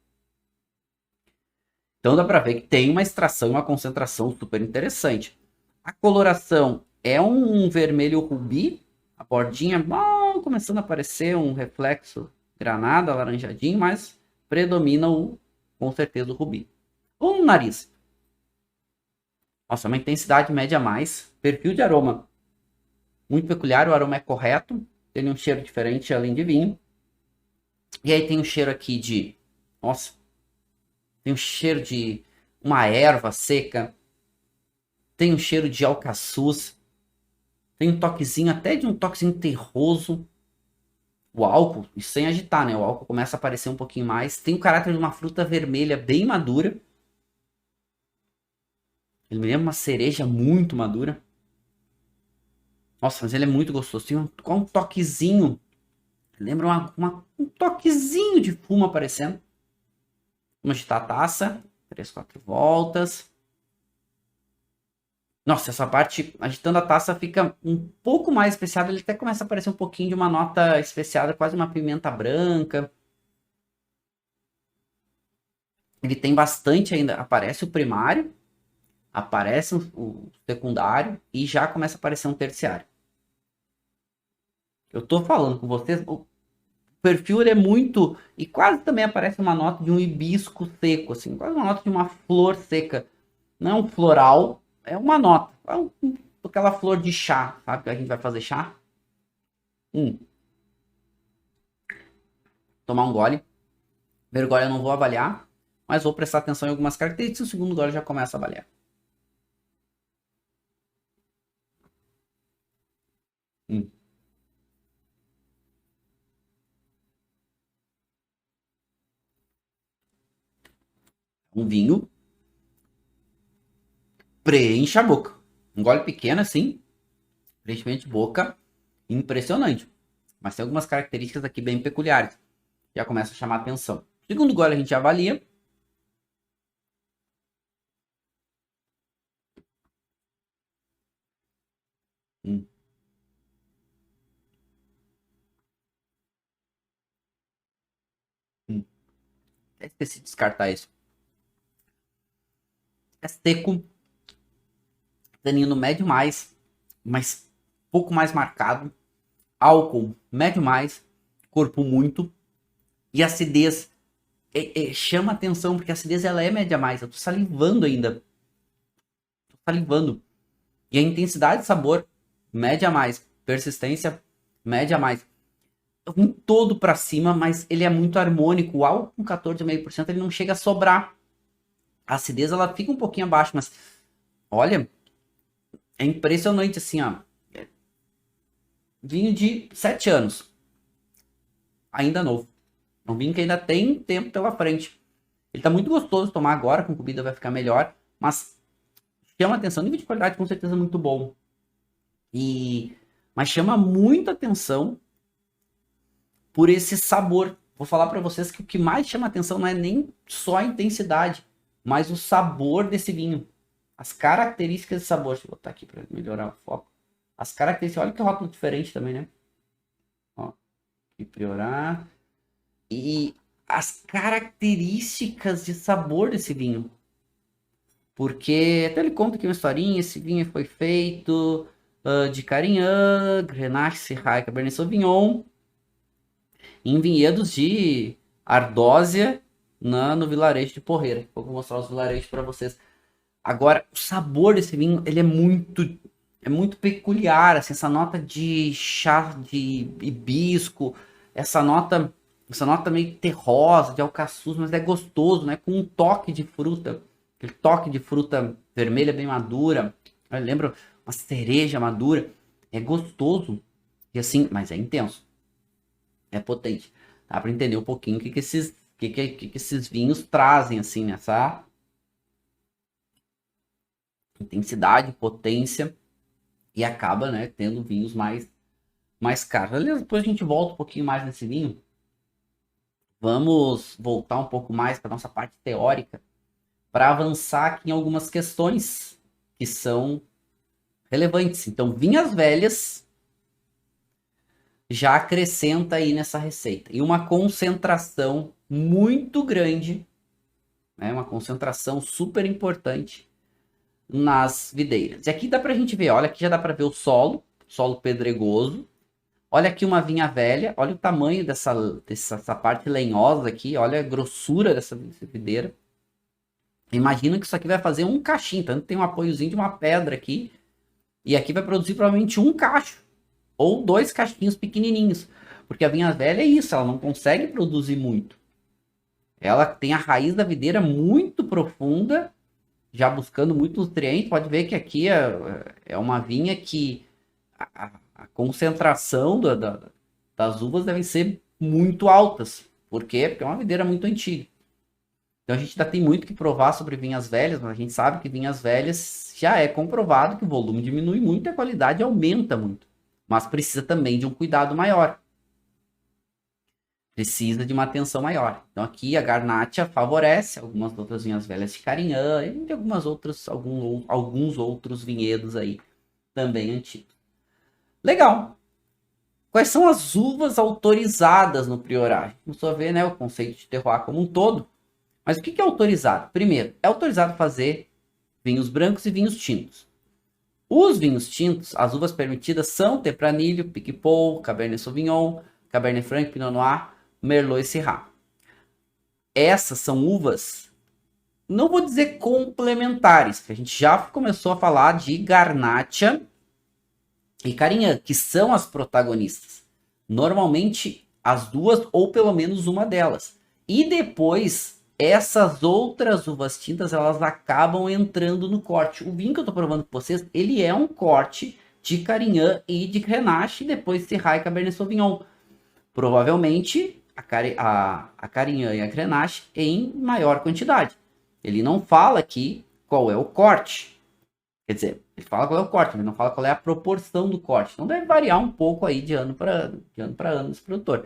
Então dá para ver que tem uma extração e uma concentração super interessante. A coloração é um vermelho rubi, a bordinha começando a aparecer um reflexo granada, alaranjadinho, mas predomina com certeza o rubi. O nariz. Nossa, uma intensidade média a mais. Perfil de aroma muito peculiar, o aroma é correto, tem um cheiro diferente além de vinho. E aí tem um cheiro aqui de, nossa, tem um cheiro de uma erva seca, tem um cheiro de alcaçuz, tem um toquezinho, até de um toquezinho terroso. O álcool, e sem agitar, né? O álcool começa a aparecer um pouquinho mais. Tem o caráter de uma fruta vermelha bem madura. Ele me lembra uma cereja muito madura. Nossa, mas ele é muito gostoso. Tem um toquezinho. Lembra um toquezinho de fumo aparecendo. Vamos agitar a taça. 3, 4 voltas. Nossa, essa parte, agitando a taça, fica um pouco mais especiada. Ele até começa a aparecer um pouquinho de uma nota especiada, quase uma pimenta branca. Ele tem bastante ainda. Aparece o primário, aparece o secundário e já começa a aparecer um terciário. Eu tô falando com vocês, o perfil ele é muito. E quase também aparece uma nota de um hibisco seco, assim, quase uma nota de uma flor seca. Não é um floral, é uma nota. Aquela flor de chá, sabe? Que a gente vai fazer chá. Tomar um gole. Primeiro gole eu não vou avaliar, mas vou prestar atenção em algumas características. O segundo gole eu já começo a avaliar. Hum. Um vinho preenche a boca. Um gole pequeno assim, preenchimento de boca impressionante. Mas tem algumas características aqui bem peculiares. Já começa a chamar a atenção. Segundo gole a gente avalia. Hum. Hum. Até esqueci de descartar isso. É seco, tanino médio mais, mas pouco mais marcado. Álcool médio mais, corpo muito. E acidez chama atenção, porque a acidez ela é média mais. Eu tô salivando ainda. Tô salivando. E a intensidade de sabor, média mais. Persistência, média mais. Um todo para cima, mas ele é muito harmônico. O álcool com 14,5% ele não chega a sobrar. A acidez ela fica um pouquinho abaixo, mas olha, é impressionante assim, ó. Vinho de 7 anos, ainda novo. É um vinho que ainda tem tempo pela frente. Ele tá muito gostoso de tomar agora, com comida vai ficar melhor, mas chama atenção, nível de qualidade com certeza muito bom. Mas chama muita atenção por esse sabor. Vou falar para vocês que o que mais chama atenção não é nem só a intensidade, mas o sabor desse vinho. As características de sabor. Deixa eu botar aqui para melhorar o foco. As características, olha que rótulo diferente também, né? Ó, aqui priorar. E as características de sabor desse vinho. Porque até ele conta aqui uma historinha, esse vinho foi feito de Carignan, Grenache, Syrah e Cabernet Sauvignon em vinhedos de Ardósia no vilarejo de Porreira. Vou mostrar os vilarejos para vocês. Agora, o sabor desse vinho, ele é muito peculiar, assim, essa nota de chá de hibisco, essa nota meio terrosa, de alcaçuz, mas é gostoso, né? Com um toque de fruta, aquele toque de fruta vermelha bem madura. Lembra uma cereja madura. É gostoso. E assim, mas é intenso. É potente. Dá para entender um pouquinho o que esses vinhos trazem, assim, nessa. intensidade, potência, e acaba, né, tendo vinhos mais caros. Aliás, depois a gente volta um pouquinho mais nesse vinho. Vamos voltar um pouco mais para nossa parte teórica, para avançar aqui em algumas questões que são relevantes. Então, vinhas velhas já acrescenta aí nessa receita. E uma concentração muito grande, né, uma concentração super importante nas videiras. E aqui dá para a gente ver, olha, aqui já dá para ver o solo pedregoso. Olha aqui uma vinha velha, olha o tamanho dessa parte lenhosa aqui, olha a grossura dessa videira. Imagina que isso aqui vai fazer um cachinho, tanto tem um apoiozinho de uma pedra aqui, e aqui vai produzir provavelmente um cacho, ou 2 cachinhos pequenininhos, porque a vinha velha é isso, ela não consegue produzir muito. Ela tem a raiz da videira muito profunda, já buscando muito nutriente. Pode ver que aqui é uma vinha que a concentração das uvas devem ser muito altas. Por quê? Porque é uma videira muito antiga. Então a gente ainda tem muito que provar sobre vinhas velhas, mas a gente sabe que vinhas velhas já é comprovado que o volume diminui muito e a qualidade aumenta muito. Mas precisa também de um cuidado maior. Precisa de uma atenção maior. Então aqui a Garnacha favorece algumas outras vinhas velhas de Carignan e de alguns outros vinhedos aí também antigos. Legal. Quais são as uvas autorizadas no Priorat? Começou a ver, né, o conceito de terroir como um todo. Mas o que é autorizado? Primeiro, é autorizado fazer vinhos brancos e vinhos tintos. Os vinhos tintos, as uvas permitidas são Tempranillo, Picpoul, Cabernet Sauvignon, Cabernet Franc, Pinot Noir, Merlot e Syrah. Essas são uvas, não vou dizer complementares, que a gente já começou a falar de Garnacha e Carignan, que são as protagonistas. Normalmente as duas ou pelo menos uma delas. E depois essas outras uvas tintas elas acabam entrando no corte. O vinho que eu estou provando com vocês, ele é um corte de Carignan e de Grenache e depois Syrah e Cabernet Sauvignon. Provavelmente a Carignan e a Grenache em maior quantidade. Ele não fala aqui qual é o corte. Quer dizer, ele fala qual é o corte, mas não fala qual é a proporção do corte. Então deve variar um pouco aí de ano para ano esse produtor.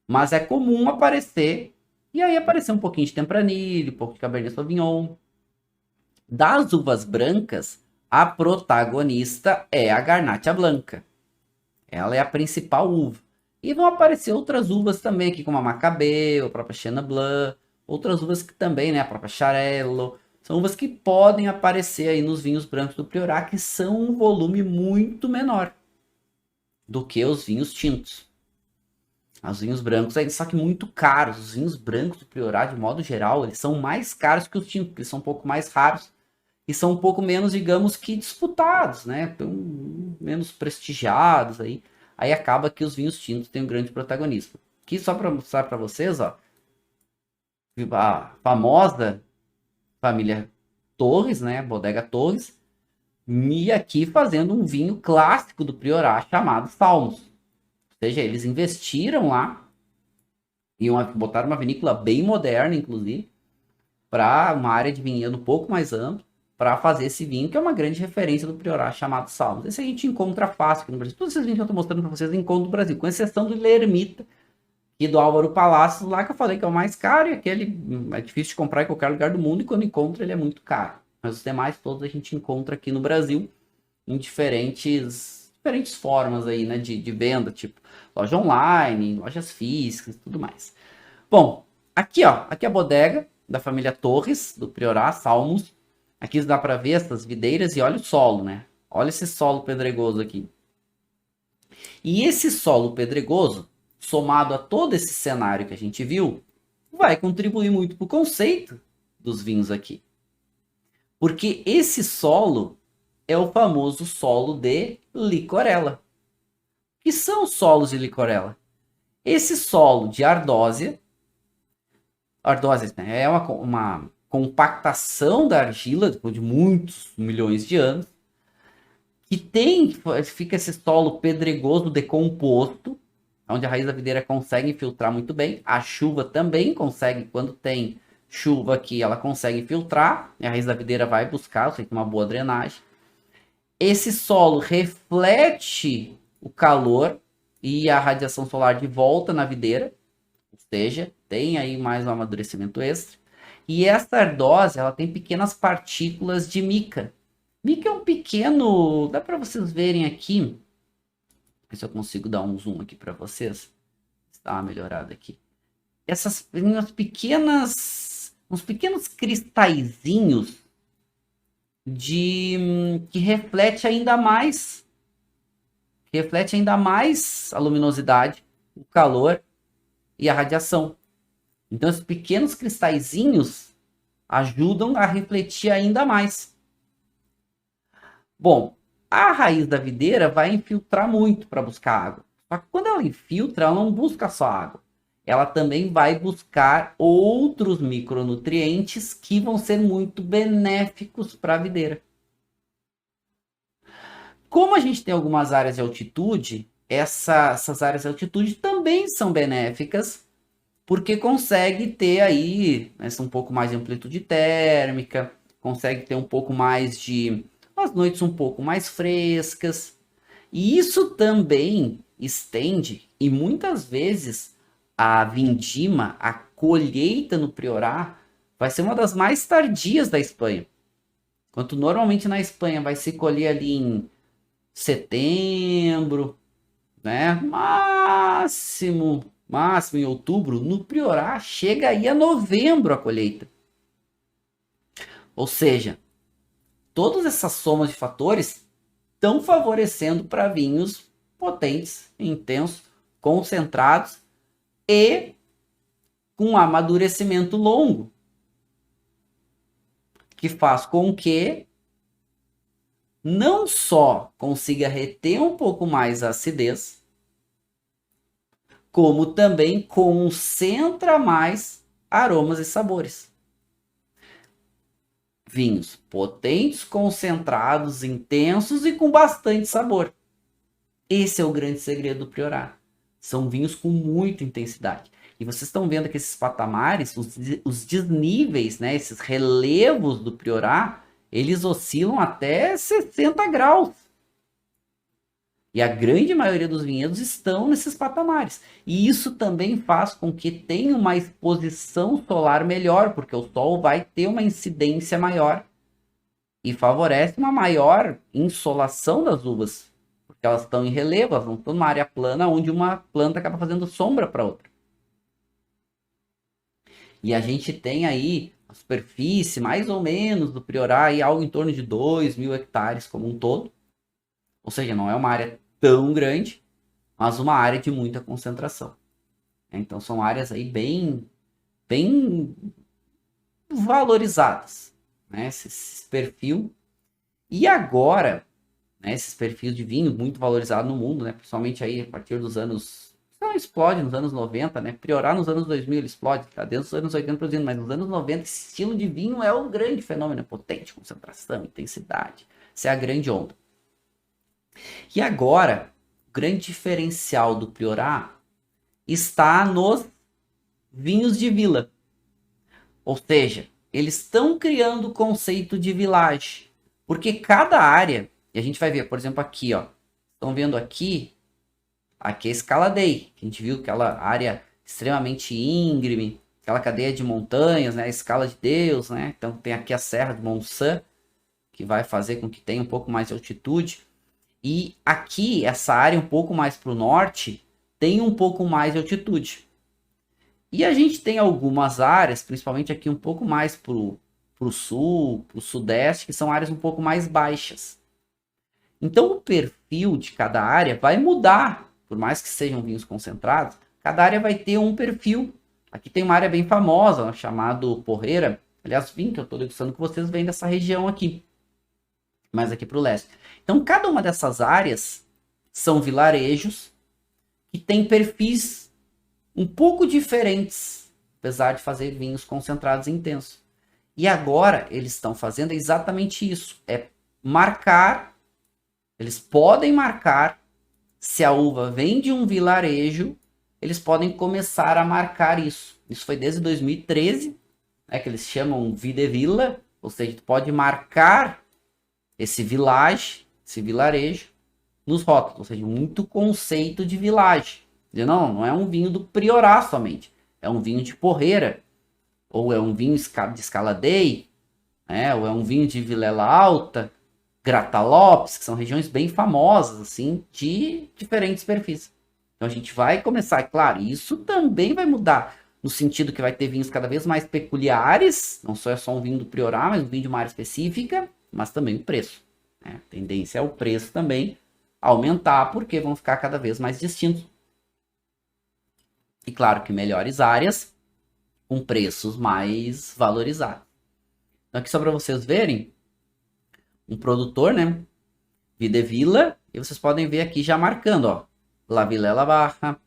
Mas é comum aparecer, e aí aparecer um pouquinho de Tempranillo, um pouco de Cabernet Sauvignon. Das uvas brancas, a protagonista é a Garnacha Blanca. Ela é a principal uva. E vão aparecer outras uvas também aqui, como a Macabeu, a própria Chenin Blanc, outras uvas que também, né, a própria Xarel-lo. São uvas que podem aparecer aí nos vinhos brancos do Priorat, que são um volume muito menor do que os vinhos tintos. Os vinhos brancos, só que muito caros. Os vinhos brancos do Priorat, de modo geral, eles são mais caros que os tintos, porque eles são um pouco mais raros e são um pouco menos, digamos que, disputados, né? Menos prestigiados aí. Aí acaba que os vinhos tintos têm um grande protagonismo. Aqui só para mostrar para vocês, ó, a famosa família Torres, né, Bodega Torres, e aqui fazendo um vinho clássico do Priorat chamado Salmos. Ou seja, eles investiram lá e botaram uma vinícola bem moderna, inclusive, para uma área de vinhedo um pouco mais ampla, para fazer esse vinho, que é uma grande referência do Priorat chamado Salmos. Esse a gente encontra fácil aqui no Brasil. Todos esses vinhos que eu estou mostrando para vocês encontram no Brasil, com exceção do Lermita e do Álvaro Palácios, lá que eu falei que é o mais caro, e aquele é difícil de comprar em qualquer lugar do mundo, e quando encontra ele é muito caro. Mas os demais todos a gente encontra aqui no Brasil, em diferentes formas aí, né, de venda, tipo loja online, lojas físicas e tudo mais. Bom, aqui ó, aqui a bodega da família Torres, do Priorat, Salmos. Aqui dá para ver essas videiras e olha o solo, né? Olha esse solo pedregoso aqui. E esse solo pedregoso, somado a todo esse cenário que a gente viu, vai contribuir muito para o conceito dos vinhos aqui. Porque esse solo é o famoso solo de licorella. O que são os solos de licorella? Esse solo de ardósia, né, é uma compactação da argila depois de muitos milhões de anos, que fica esse solo pedregoso decomposto, onde a raiz da videira consegue filtrar muito bem, a chuva também consegue, quando tem chuva aqui, ela consegue filtrar, a raiz da videira vai buscar, você tem uma boa drenagem. Esse solo reflete o calor e a radiação solar de volta na videira, ou seja, tem aí mais um amadurecimento extra. E essa ardósia, ela tem pequenas partículas de mica. Mica é um pequeno, dá para vocês verem aqui, ver se eu consigo dar um zoom aqui para vocês, dar uma melhorada aqui. Essas pequenas, uns pequenos cristalzinhos que reflete ainda mais a luminosidade, o calor e a radiação. Então, esses pequenos cristalzinhos ajudam a refletir ainda mais. Bom, a raiz da videira vai infiltrar muito para buscar água. Só que quando ela infiltra, ela não busca só água. Ela também vai buscar outros micronutrientes que vão ser muito benéficos para a videira. Como a gente tem algumas áreas de altitude, essas áreas de altitude também são benéficas, porque consegue ter aí, né, um pouco mais de amplitude térmica, consegue ter um pouco mais de as noites um pouco mais frescas. E isso também estende, e muitas vezes a vindima, a colheita no Priorat, vai ser uma das mais tardias da Espanha. Enquanto normalmente na Espanha vai se colher ali em setembro, né? Máximo em outubro, no Priorat chega aí a novembro a colheita. Ou seja, todas essas somas de fatores estão favorecendo para vinhos potentes, intensos, concentrados e com amadurecimento longo, que faz com que não só consiga reter um pouco mais a acidez, como também concentra mais aromas e sabores. Vinhos potentes, concentrados, intensos e com bastante sabor. Esse é o grande segredo do Priorat. São vinhos com muita intensidade. E vocês estão vendo que esses patamares, os desníveis, né, esses relevos do Priorat, eles oscilam até 60 graus. E a grande maioria dos vinhedos estão nesses patamares. E isso também faz com que tenha uma exposição solar melhor, porque o sol vai ter uma incidência maior e favorece uma maior insolação das uvas, porque elas estão em relevo, elas não estão numa área plana onde uma planta acaba fazendo sombra para outra. E a gente tem aí a superfície, mais ou menos, do Priorat, aí, algo em torno de 2.000 hectares como um todo. Ou seja, não é uma área tão grande, mas uma área de muita concentração. Então são áreas aí bem valorizadas, né? Esse perfil. E agora, né, esses perfis de vinho muito valorizado no mundo, né? Principalmente aí a partir dos anos... Não explode nos anos 90, né? Priorat nos anos 2000 ele explode, tá dentro dos anos 80 produzindo, mas nos anos 90 esse estilo de vinho é o grande fenômeno, potente, concentração, intensidade. Essa é a grande onda. E agora, o grande diferencial do Priorat está nos vinhos de vila. Ou seja, eles estão criando o conceito de village. Porque cada área, e a gente vai ver, por exemplo, aqui, ó. Estão vendo aqui é a Escala Dei. A gente viu aquela área extremamente íngreme, aquela cadeia de montanhas, né? A Escala de Deus, né? Então tem aqui a Serra de Montsant, que vai fazer com que tenha um pouco mais de altitude. E aqui, essa área um pouco mais para o norte, tem um pouco mais de altitude. E a gente tem algumas áreas, principalmente aqui um pouco mais para o sul, para o sudeste, que são áreas um pouco mais baixas. Então o perfil de cada área vai mudar, por mais que sejam vinhos concentrados, cada área vai ter um perfil. Aqui tem uma área bem famosa, chamada Porreira. Aliás, vinho que eu estou degustando com vocês vem dessa região aqui, mais aqui para o leste. Então, cada uma dessas áreas são vilarejos que têm perfis um pouco diferentes, apesar de fazer vinhos concentrados e intensos. E agora, eles estão fazendo exatamente isso. É marcar, eles podem marcar, se a uva vem de um vilarejo, eles podem começar a marcar isso. Isso foi desde 2013, que eles chamam Videvilla, ou seja, tu pode marcar esse village, esse vilarejo, nos rótulos, ou seja, muito conceito de village. Não é um vinho do Priorat somente, é um vinho de Porreira, ou é um vinho de Escaladei, ou é um vinho de Vilela Alta, Grata Lopes, que são regiões bem famosas, assim, de diferentes perfis. Então a gente vai começar, claro, isso também vai mudar, no sentido que vai ter vinhos cada vez mais peculiares, não só é só um vinho do Priorat, mas um vinho de uma área específica, mas também o preço. Né? A tendência é o preço também aumentar, porque vão ficar cada vez mais distintos. E claro que melhores áreas, com preços mais valorizados. Então aqui só para vocês verem, um produtor, né, Videvilla, e vocês podem ver aqui já marcando, ó, La Vilela Baixa,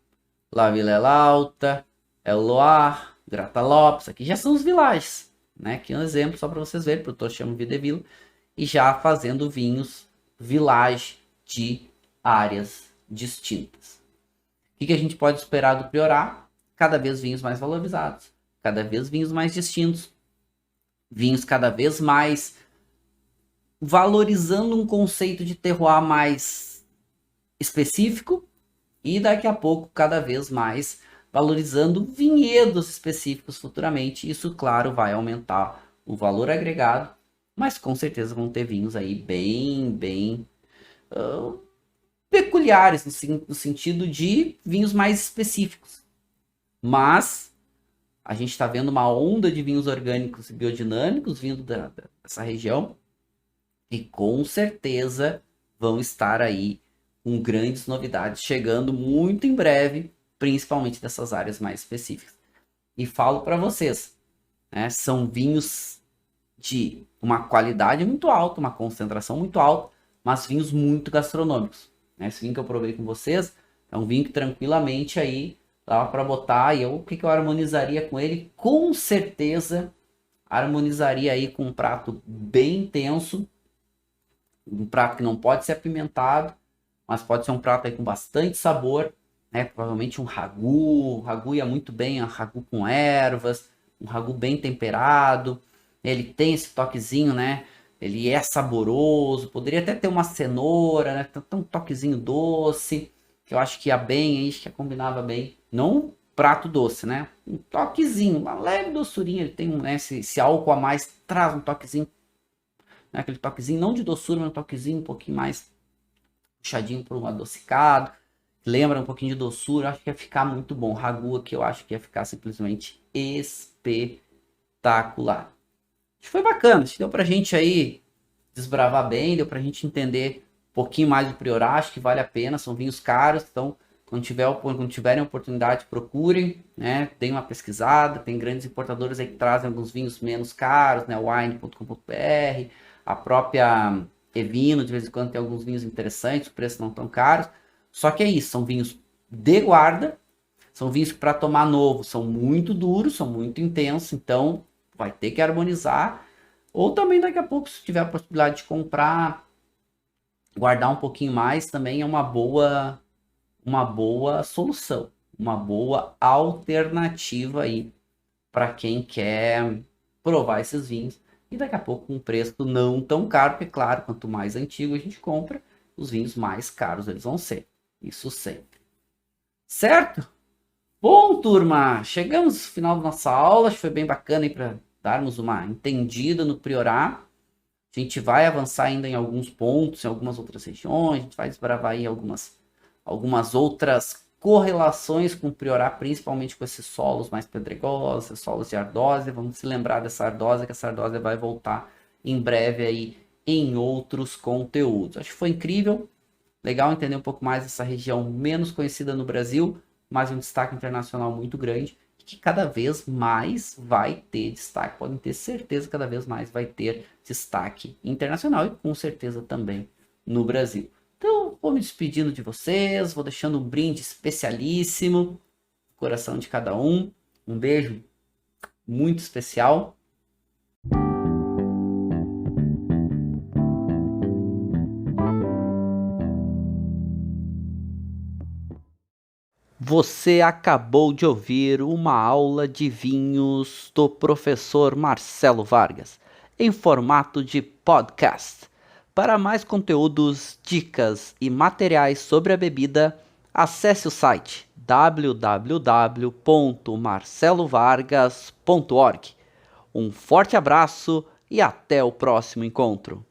La Vilela Alta, El Loire, Grata Lopes, aqui já são os villages, né, aqui é um exemplo só para vocês verem, o produtor chama Videvilla, e já fazendo vinhos village de áreas distintas. O que a gente pode esperar do Priorat? Cada vez vinhos mais valorizados, cada vez vinhos mais distintos, vinhos cada vez mais valorizando um conceito de terroir mais específico e daqui a pouco cada vez mais valorizando vinhedos específicos futuramente. Isso, claro, vai aumentar o valor agregado, mas com certeza vão ter vinhos aí bem peculiares no sentido de vinhos mais específicos. Mas a gente está vendo uma onda de vinhos orgânicos e biodinâmicos vindo dessa região e com certeza vão estar aí com grandes novidades chegando muito em breve, principalmente dessas áreas mais específicas. E falo para vocês, né, são vinhos de uma qualidade muito alta, uma concentração muito alta, mas vinhos muito gastronômicos. Esse vinho que eu provei com vocês é um vinho que tranquilamente aí dava para botar, e o que eu harmonizaria com ele? Com certeza harmonizaria aí com um prato bem intenso, um prato que não pode ser apimentado, mas pode ser um prato aí com bastante sabor, né? Provavelmente um ragu ia muito bem, um ragu com ervas, um ragu bem temperado, ele tem esse toquezinho, né? Ele é saboroso, poderia até ter uma cenoura, né? Tem um toquezinho doce, que eu acho que ia bem, aí, acho que combinava bem. Não um prato doce, né? Um toquezinho, uma leve doçurinha, ele tem né, esse álcool a mais, traz um toquezinho, né? Aquele toquezinho, não de doçura, mas um toquezinho um pouquinho mais puxadinho para um adocicado, lembra um pouquinho de doçura, acho que ia ficar muito bom. Ragu aqui eu acho que ia ficar simplesmente espetacular. Acho que foi bacana, acho que deu pra gente aí desbravar bem, deu pra gente entender um pouquinho mais do Priorat, acho que vale a pena, são vinhos caros, então quando tiverem oportunidade, procurem, né? Deem uma pesquisada, tem grandes importadores aí que trazem alguns vinhos menos caros, né? Wine.com.br, a própria Evino, de vez em quando tem alguns vinhos interessantes, os preços não tão caros, só que é isso, são vinhos de guarda, são vinhos que para tomar novo são muito duros, são muito intensos, então vai ter que harmonizar, ou também daqui a pouco, se tiver a possibilidade de comprar, guardar um pouquinho mais, também é uma boa solução, uma boa alternativa aí para quem quer provar esses vinhos. E daqui a pouco um preço não tão caro, porque claro, quanto mais antigo a gente compra, os vinhos mais caros eles vão ser. Isso sempre. Certo? Bom, turma, chegamos no final da nossa aula, acho que foi bem bacana para darmos uma entendida no Priorat. A gente vai avançar ainda em alguns pontos, em algumas outras regiões, a gente vai desbravar aí algumas outras correlações com o Priorat, principalmente com esses solos mais pedregosos, solos de ardósia. Vamos se lembrar dessa ardósia, que essa ardósia vai voltar em breve aí em outros conteúdos. Acho que foi incrível, legal entender um pouco mais dessa região menos conhecida no Brasil, mas um destaque internacional muito grande, que cada vez mais vai ter destaque, podem ter certeza, cada vez mais vai ter destaque internacional e com certeza também no Brasil. Então, vou me despedindo de vocês, vou deixando um brinde especialíssimo no coração de cada um. Um beijo muito especial. Você acabou de ouvir uma aula de vinhos do professor Marcelo Vargas, em formato de podcast. Para mais conteúdos, dicas e materiais sobre a bebida, acesse o site www.marcelovargas.org. Um forte abraço e até o próximo encontro.